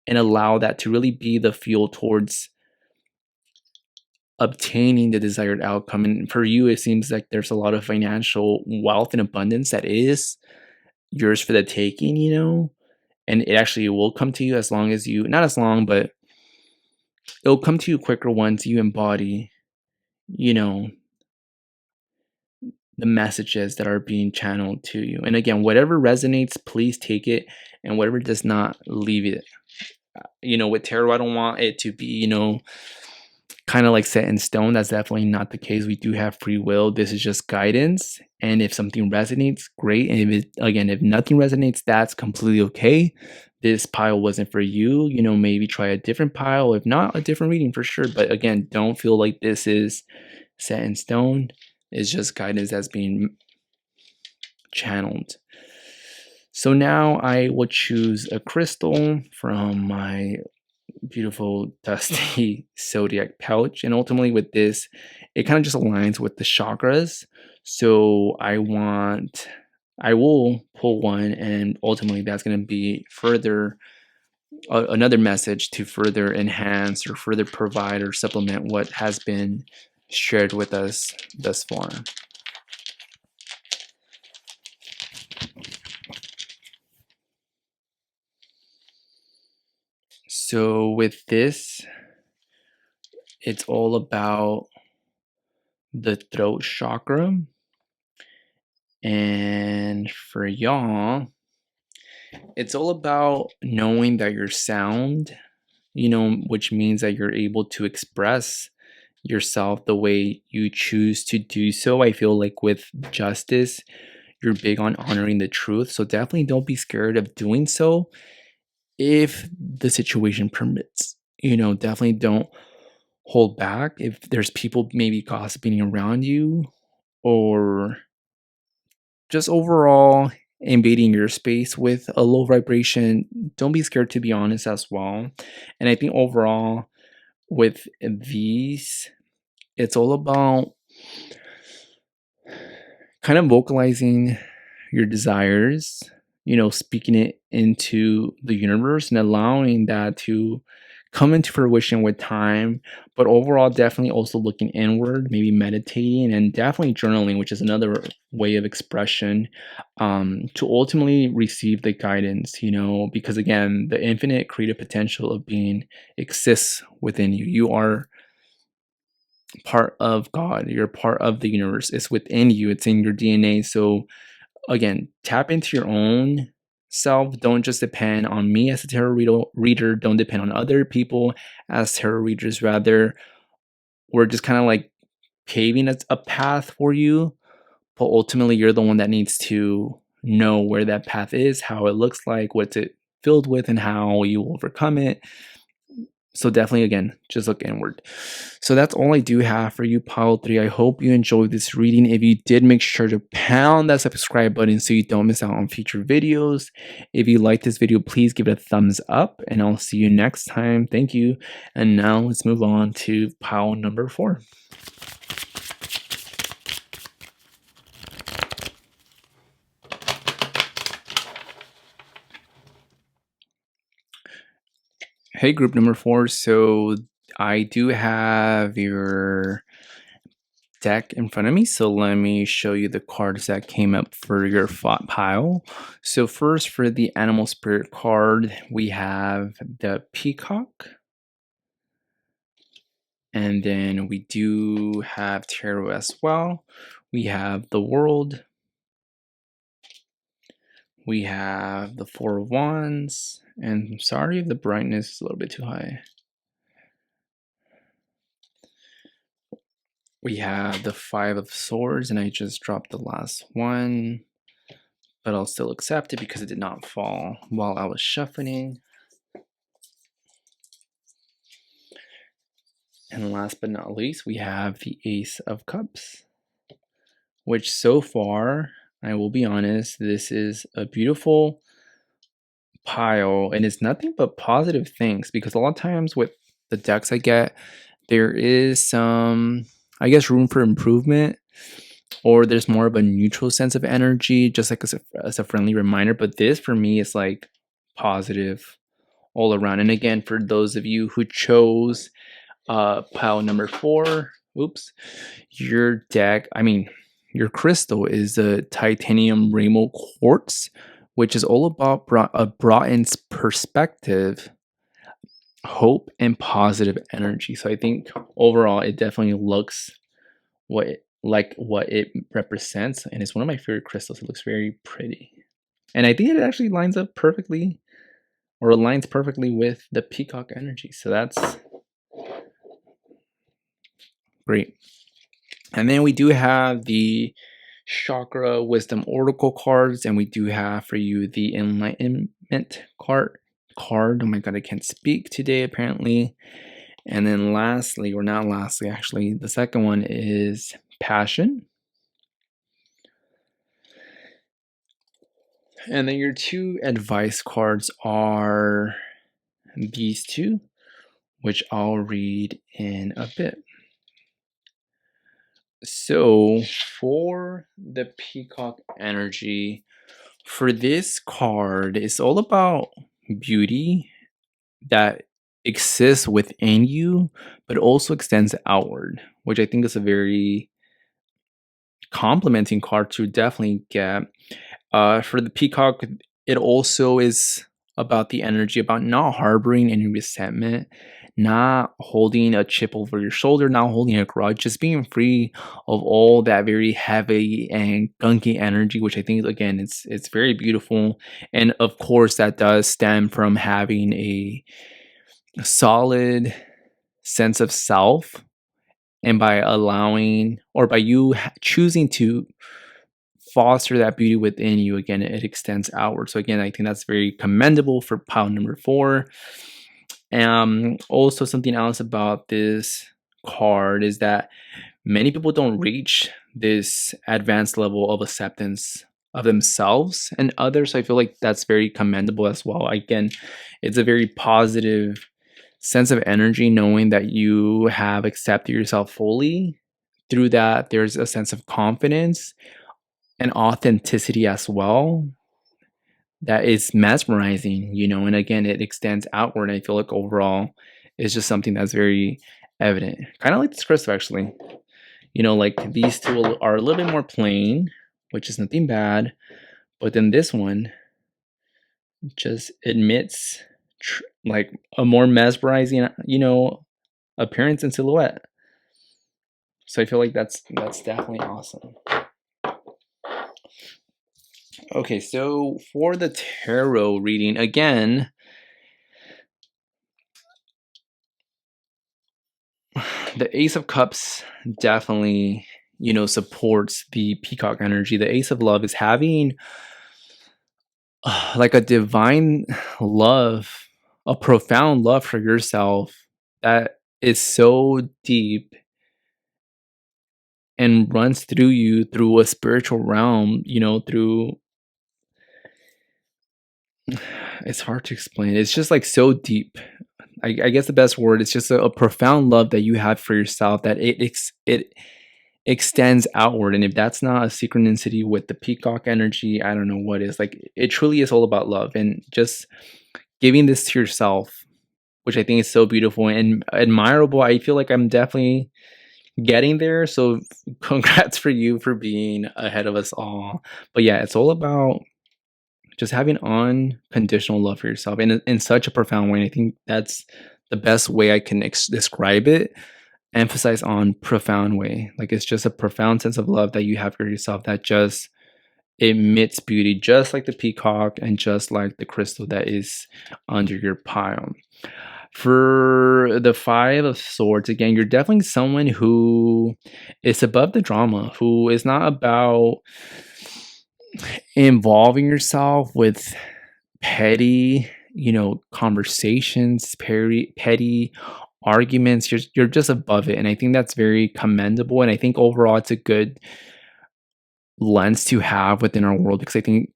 and allow that to really be the fuel towards obtaining the desired outcome. And for you, it seems like there's a lot of financial wealth and abundance that is yours for the taking, and it actually will come to you, as long as you, not as long, but it'll come to you quicker once you embody, you know, the messages that are being channeled to you. And again, whatever resonates, please take it, and whatever does not, leave it. With tarot, I don't want it to be, kind of like set in stone. That's definitely not the case. We do have free will. This is just guidance. And if something resonates, great. And if nothing resonates, that's completely okay. This pile wasn't for you. Maybe try a different pile. If not, a different reading for sure. But again, don't feel like this is set in stone. It's just guidance that's being channeled. So now I will choose a crystal from my beautiful dusty zodiac pouch, and ultimately with this, it kind of just aligns with the chakras. So I will pull one, and ultimately that's going to be further another message to further enhance or further provide or supplement what has been shared with us thus far. So with this, it's all about the throat chakra. And for y'all, it's all about knowing that you're sound, which means that you're able to express yourself the way you choose to do so. I feel like with justice, you're big on honoring the truth. So definitely don't be scared of doing so if the situation permits. Definitely don't hold back if there's people maybe gossiping around you, or just overall invading your space with a low vibration. Don't be scared to be honest as well. And I think overall with these, it's all about kind of vocalizing your desires, speaking it into the universe and allowing that to come into fruition with time. But overall, definitely also looking inward, maybe meditating and definitely journaling, which is another way of expression, to ultimately receive the guidance, because again, the infinite creative potential of being exists within you. You are part of God, you're part of the universe. It's within you, it's in your DNA. So again, tap into your own self. Don't just depend on me as a tarot reader. Don't depend on other people as tarot readers. Rather, we're just kind of like paving a path for you, but ultimately you're the one that needs to know where that path is, how it looks like, what's it filled with, and how you will overcome it. So definitely, again, just look inward. So that's all I do have for you, pile 3. I hope you enjoyed this reading. If you did, make sure to pound that subscribe button so you don't miss out on future videos. If you like this video, please give it a thumbs up, and I'll see you next time. Thank you. And now let's move on to pile number 4. Hey, group number 4. So I do have your deck in front of me, so let me show you the cards that came up for your pile. So first, for the animal spirit card, we have the peacock, and then we do have tarot as well. We have the world, we have the 4 of wands, and I'm sorry if the brightness is a little bit too high. We have the 5 of swords, and I just dropped the last one, but I'll still accept it because it did not fall while I was shuffling. And last but not least, we have the Ace of Cups, which so far, I will be honest, this is a beautiful pile, and it's nothing but positive things, because a lot of times with the decks I get, there is some, I guess, room for improvement, or there's more of a neutral sense of energy, just like as a friendly reminder. But this for me is like positive all around. And again, for those of you who chose pile number 4, your crystal is a titanium rainbow quartz, which is all about brought in perspective, hope, and positive energy. So I think overall it definitely looks what it represents, and it's one of my favorite crystals. It looks very pretty, and I think it actually lines up perfectly, or aligns perfectly with the peacock energy. So that's great. And then we do have the chakra wisdom oracle cards, and we do have for you the enlightenment card. Oh my god, I can't speak today apparently. And then lastly, or not lastly, actually, the second one is passion. And then your 2 advice cards are these 2, which I'll read in a bit. So for the peacock energy, for this card, it's all about beauty that exists within you, but also extends outward, which I think is a very complimenting card to definitely get. For the peacock, it also is about the energy, about not harboring any resentment, not holding a chip over your shoulder, not holding a grudge, just being free of all that very heavy and gunky energy, which I think, again, it's very beautiful. And of course, that does stem from having a solid sense of self, and by allowing, or by you choosing to foster that beauty within you, again, it extends outward. So again, I think that's very commendable for pile number 4. Also, something else about this card is that many people don't reach this advanced level of acceptance of themselves and others. So I feel like that's very commendable as well. Again, it's a very positive sense of energy, knowing that you have accepted yourself fully. Through that, there's a sense of confidence and authenticity as well, that is mesmerizing, and again, it extends outward. I feel like overall it's just something that's very evident. Kind of like this crystal, actually. Like these two are a little bit more plain, which is nothing bad. But then this one just admits like a more mesmerizing, appearance and silhouette. So I feel like that's definitely awesome. Okay, so for the tarot reading, again, the Ace of Cups definitely, supports the peacock energy. The Ace of Love is having like a divine love, a profound love for yourself that is so deep and runs through you through a spiritual realm, through it's hard to explain. It's just like so deep. I guess the best word is just a profound love that you have for yourself that it extends outward. And if that's not a synchronicity with the peacock energy, I don't know what is. Like it truly is all about love and just giving this to yourself, which I think is so beautiful and admirable. I feel like I'm definitely getting there. So congrats for you for being ahead of us all. But yeah, it's all about just having unconditional love for yourself in such a profound way. And I think that's the best way I can describe it. Emphasize on profound way. Like it's just a profound sense of love that you have for yourself that just emits beauty, just like the peacock and just like the crystal that is under your pile. For the Five of Swords, again, you're definitely someone who is above the drama, who is not about involving yourself with petty, conversations, petty arguments. You're just above it, and I think that's very commendable. And I think overall, it's a good lens to have within our world because I think,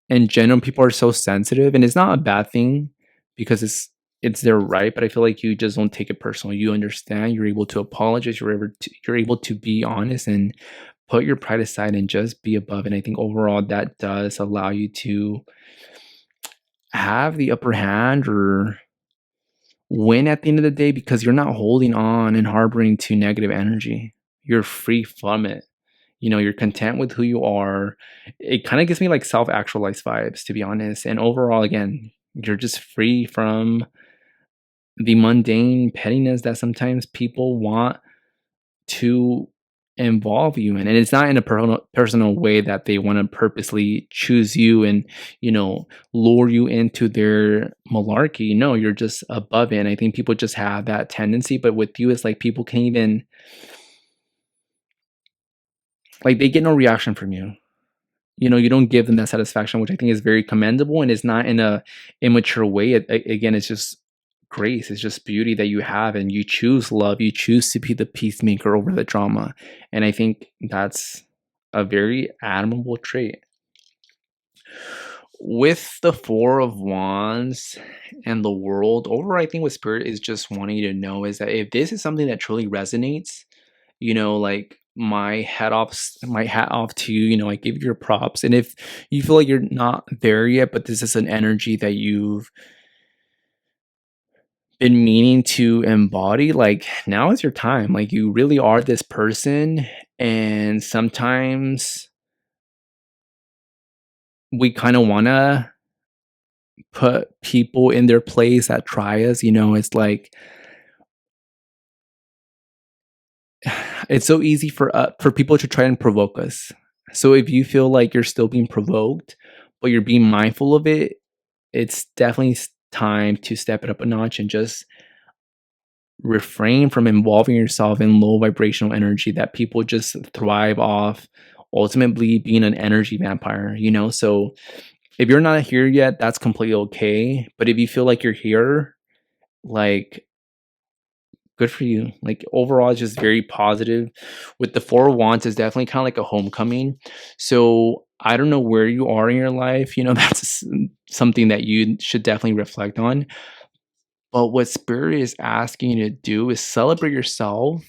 in general, people are so sensitive, and it's not a bad thing because it's their right. But I feel like you just don't take it personal. You understand. You're able to apologize. You're able to be honest and put your pride aside and just be above. And I think overall that does allow you to have the upper hand or win at the end of the day because you're not holding on and harboring to negative energy. You're free from it. You're content with who you are. It kind of gives me like self-actualized vibes, to be honest. And overall, again, you're just free from the mundane pettiness that sometimes people want to involve you in. And it's not in a personal way that they want to purposely choose you and, lure you into their malarkey. No, you're just above it. And I think people just have that tendency. But with you, it's like people can't even, like, they get no reaction from you. You don't give them that satisfaction, which I think is very commendable and is not in a immature way. Again, it's just grace. It's just beauty that you have, and you choose love. You choose to be the peacemaker over the drama. And I think that's a very admirable trait. With the Four of Wands and the World, overall, I think what Spirit is just wanting you to know is that if this is something that truly resonates, like my hat off to you. I give you your props. And if you feel like you're not there yet, but this is an energy that you've been meaning to embody, like now is your time. Like you really are this person, and sometimes we kind of want to put people in their place that try us. It's like it's so easy for people to try and provoke us. So if you feel like you're still being provoked, but you're being mindful of it, it's definitely time to step it up a notch and just refrain from involving yourself in low vibrational energy that people just thrive off, ultimately being an energy vampire. So if you're not here yet, that's completely okay. But if you feel like you're here, like, good for you. Like overall, it's just very positive. With the Four of Wands, is definitely kind of like a homecoming. So I don't know where you are in your life. That's something that you should definitely reflect on. But what Spirit is asking you to do is celebrate yourself.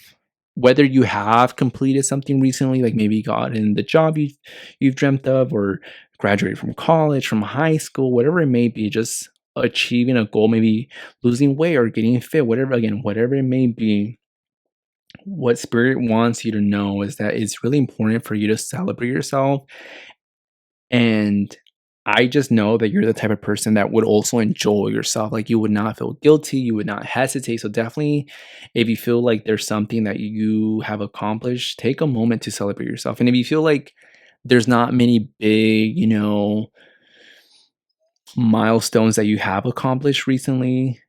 Whether you have completed something recently, like maybe gotten the job you've dreamt of, or graduating from college, from high school, whatever it may be, just achieving a goal, maybe losing weight or getting fit, whatever, again, whatever it may be, what spirit wants you to know is that it's really important for you to celebrate yourself. And I just know that you're the type of person that would also enjoy yourself. Like you would not feel guilty, you would not hesitate. So definitely if you feel like there's something that you have accomplished, take a moment to celebrate yourself. And if you feel like there's not many big, milestones that you have accomplished recently,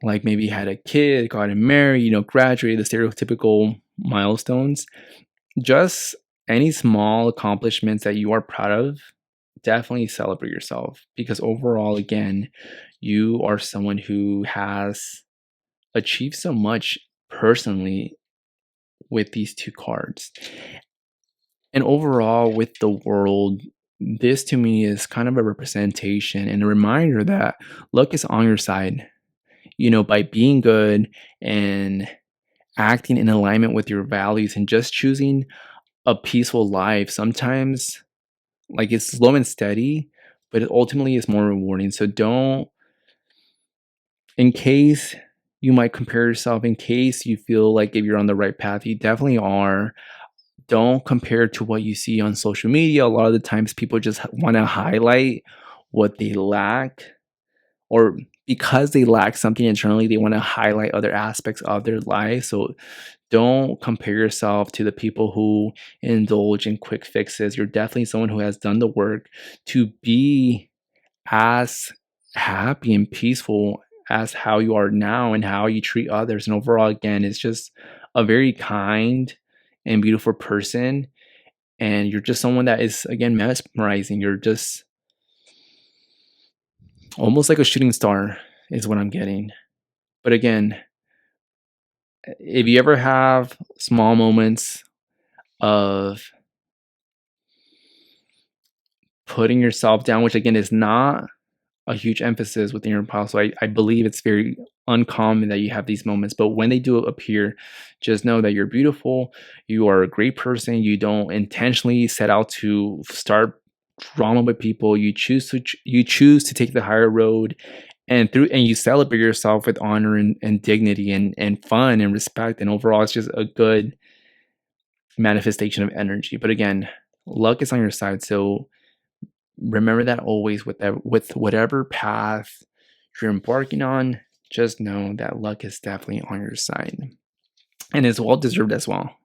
like maybe you had a kid, gotten married, graduated, the stereotypical milestones, just any small accomplishments that you are proud of, definitely celebrate yourself because overall, again, you are someone who has achieved so much personally with these two cards. And overall, with the world, this to me is kind of a representation and a reminder that luck is on your side. By being good and acting in alignment with your values and just choosing a peaceful life, sometimes like it's slow and steady, but it ultimately is more rewarding. So don't, in case you might compare yourself, in case you feel like if you're on the right path, you definitely are. Don't compare to what you see on social media. A lot of the times people just want to highlight what they lack, or because they lack something internally, they want to highlight other aspects of their life. So don't compare yourself to the people who indulge in quick fixes. You're definitely someone who has done the work to be as happy and peaceful as how you are now and how you treat others. And overall, again, it's just a very kind and beautiful person. And you're just someone that is, again, mesmerizing. You're just almost like a shooting star, is what I'm getting. But again, if you ever have small moments of putting yourself down, which again is not a huge emphasis within your apostle. I believe it's very uncommon that you have these moments, but when they do appear, just know that you're beautiful. You are a great person. You don't intentionally set out to start drama with people. You choose to take the higher road, and you celebrate yourself with honor and dignity and fun and respect. And overall, it's just a good manifestation of energy. But again, luck is on your side, so remember that always with whatever path you're embarking on. Just know that luck is definitely on your side, and it's well deserved as well.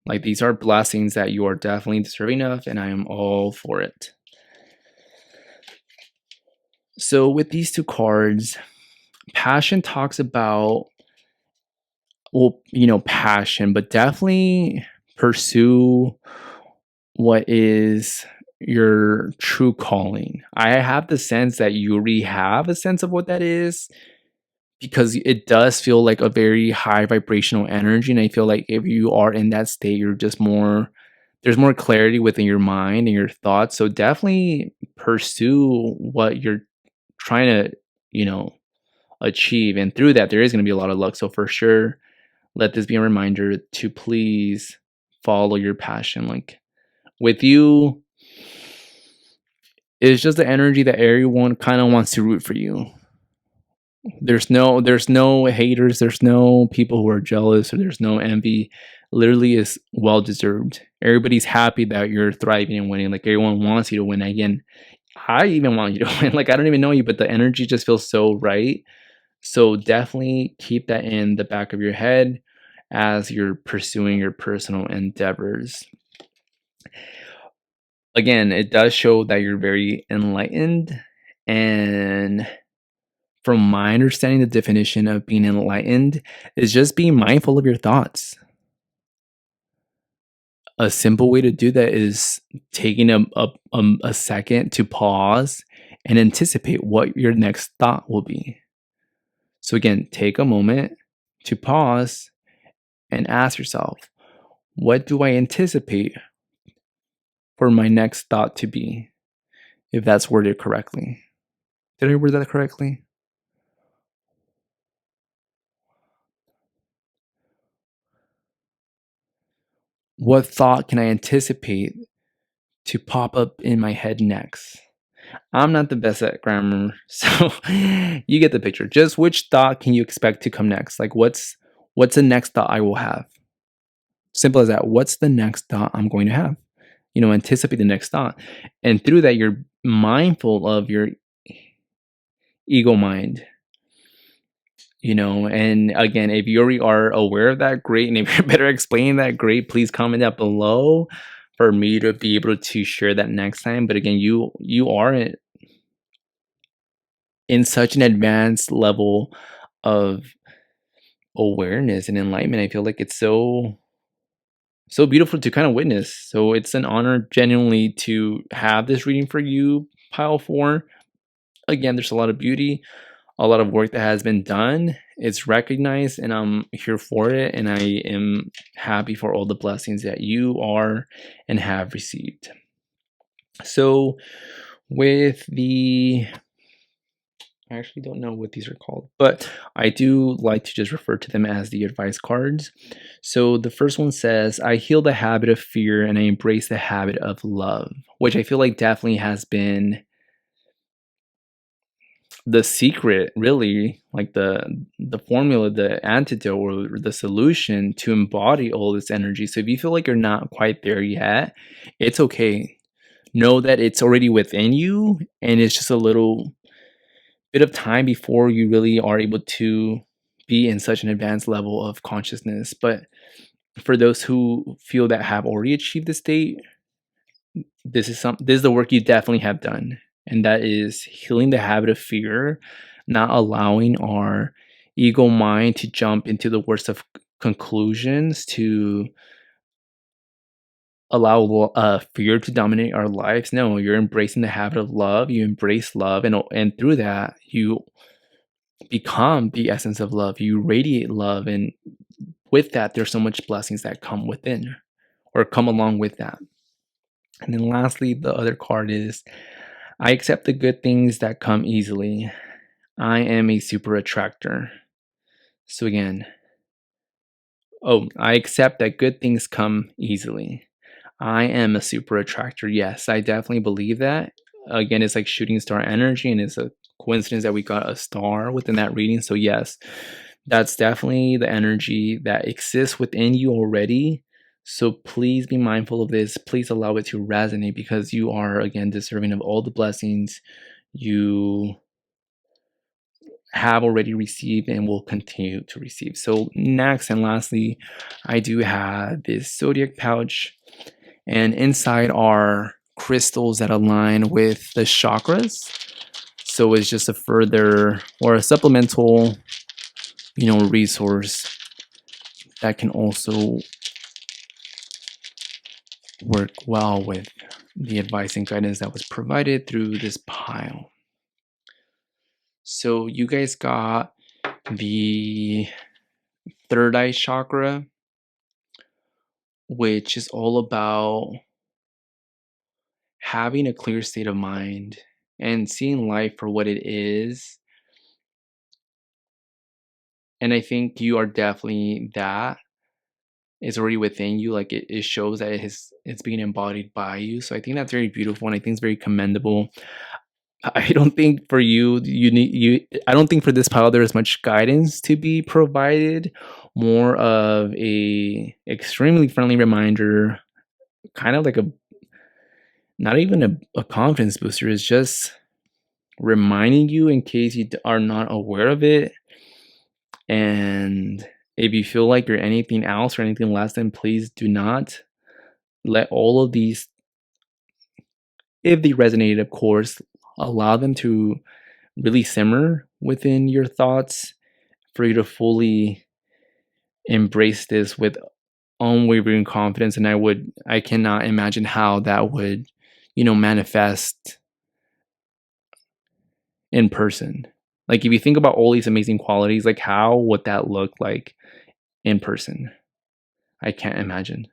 Like these are blessings that you are definitely deserving of, and I am all for it. So with these two cards, passion talks about, passion, but definitely pursue what is your true calling. I have the sense that you already have a sense of what that is because it does feel like a very high vibrational energy. And I feel like if you are in that state, you're just there's more clarity within your mind and your thoughts. So definitely pursue what you're trying to, achieve. And through that, there is going to be a lot of luck. So for sure, let this be a reminder to please follow your passion. Like with you, it's just the energy that everyone kind of wants to root for you. There's no haters, there's no people who are jealous, or there's no envy. Literally is well deserved. Everybody's happy that you're thriving and winning. Like everyone wants you to win. Again, I even want you to win. Like I don't even know you, but the energy just feels so right. So definitely keep that in the back of your head as you're pursuing your personal endeavors. Again, it does show that you're very enlightened. And from my understanding, the definition of being enlightened is just being mindful of your thoughts. A simple way to do that is taking a second to pause and anticipate what your next thought will be. So, again, take a moment to pause and ask yourself, what do I anticipate for my next thought to be, if that's worded correctly? Did I word that correctly? What thought can I anticipate to pop up in my head next. I'm not the best at grammar, so you get the picture. Just which thought can you expect to come next? Like what's the next thought I will have? Simple as that. What's the next thought I'm going to have? Anticipate the next thought. And through that, you're mindful of your ego mind. And again, if you already are aware of that, great. And if you're better explaining that, great. Please comment that below for me to be able to share that next time. But again, you are in such an advanced level of awareness and enlightenment. I feel like it's so beautiful to kind of witness. So it's an honor genuinely to have this reading for you, pile 4. Again, there's a lot of beauty, a lot of work that has been done. It's recognized, and I'm here for it, and I am happy for all the blessings that you are and have received. So with I actually don't know what these are called, but I do like to just refer to them as the advice cards. So the first one says, I heal the habit of fear and I embrace the habit of love, which I feel like definitely has been the secret, really, like the formula, the antidote, or the solution to embody all this energy. So if you feel like you're not quite there yet, it's okay. Know that it's already within you, and it's just a little bit of time before you really are able to be in such an advanced level of consciousness. But for those who feel that have already achieved this state, this is the work you definitely have done, and that is healing the habit of fear, not allowing our ego mind to jump into the worst of conclusions, to allow fear to dominate our lives. No, you're embracing the habit of love. You embrace love, and through that, you become the essence of love. You radiate love, and with that, there's so much blessings that come within or come along with that. And then lastly, the other card is, I accept the good things that come easily. I am a super attractor. So again, I accept that good things come easily. I am a super attractor. Yes, I definitely believe that. Again, it's like shooting star energy, and it's a coincidence that we got a star within that reading. So yes, that's definitely the energy that exists within you already. So please be mindful of this. Please allow it to resonate, because you are, again, deserving of all the blessings you have already received and will continue to receive. So next and lastly, I do have this zodiac pouch, and inside are crystals that align with the chakras. So it's just a further or a supplemental, resource that can also work well with the advice and guidance that was provided through this pile. So you guys got the third eye chakra, which is all about having a clear state of mind and seeing life for what it is. And I think you are definitely that. It's already within you. Like it shows that it's being embodied by you. So I think that's very beautiful, and I think it's very commendable. I don't think for I don't think for this pile there is much guidance to be provided. More of a extremely friendly reminder, kind of like not even a confidence booster. It's just reminding you in case you are not aware of it. And if you feel like you're anything else or anything less, then please do not let all of these, if they resonated, of course, allow them to really simmer within your thoughts for you to fully embrace this with unwavering confidence. And I cannot imagine how that would, manifest in person. Like if you think about all these amazing qualities, like how would that look like in person? I can't imagine.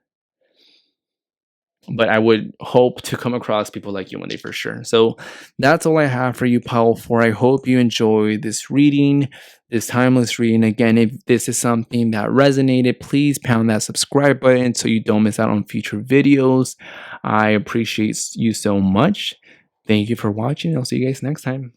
but I would hope to come across people like you one day for sure. So that's all I have for you, Power 4. I hope you enjoyed this reading, this timeless reading. Again, if this is something that resonated, please pound that subscribe button so you don't miss out on future videos. I appreciate you so much. Thank you for watching. I'll see you guys next time.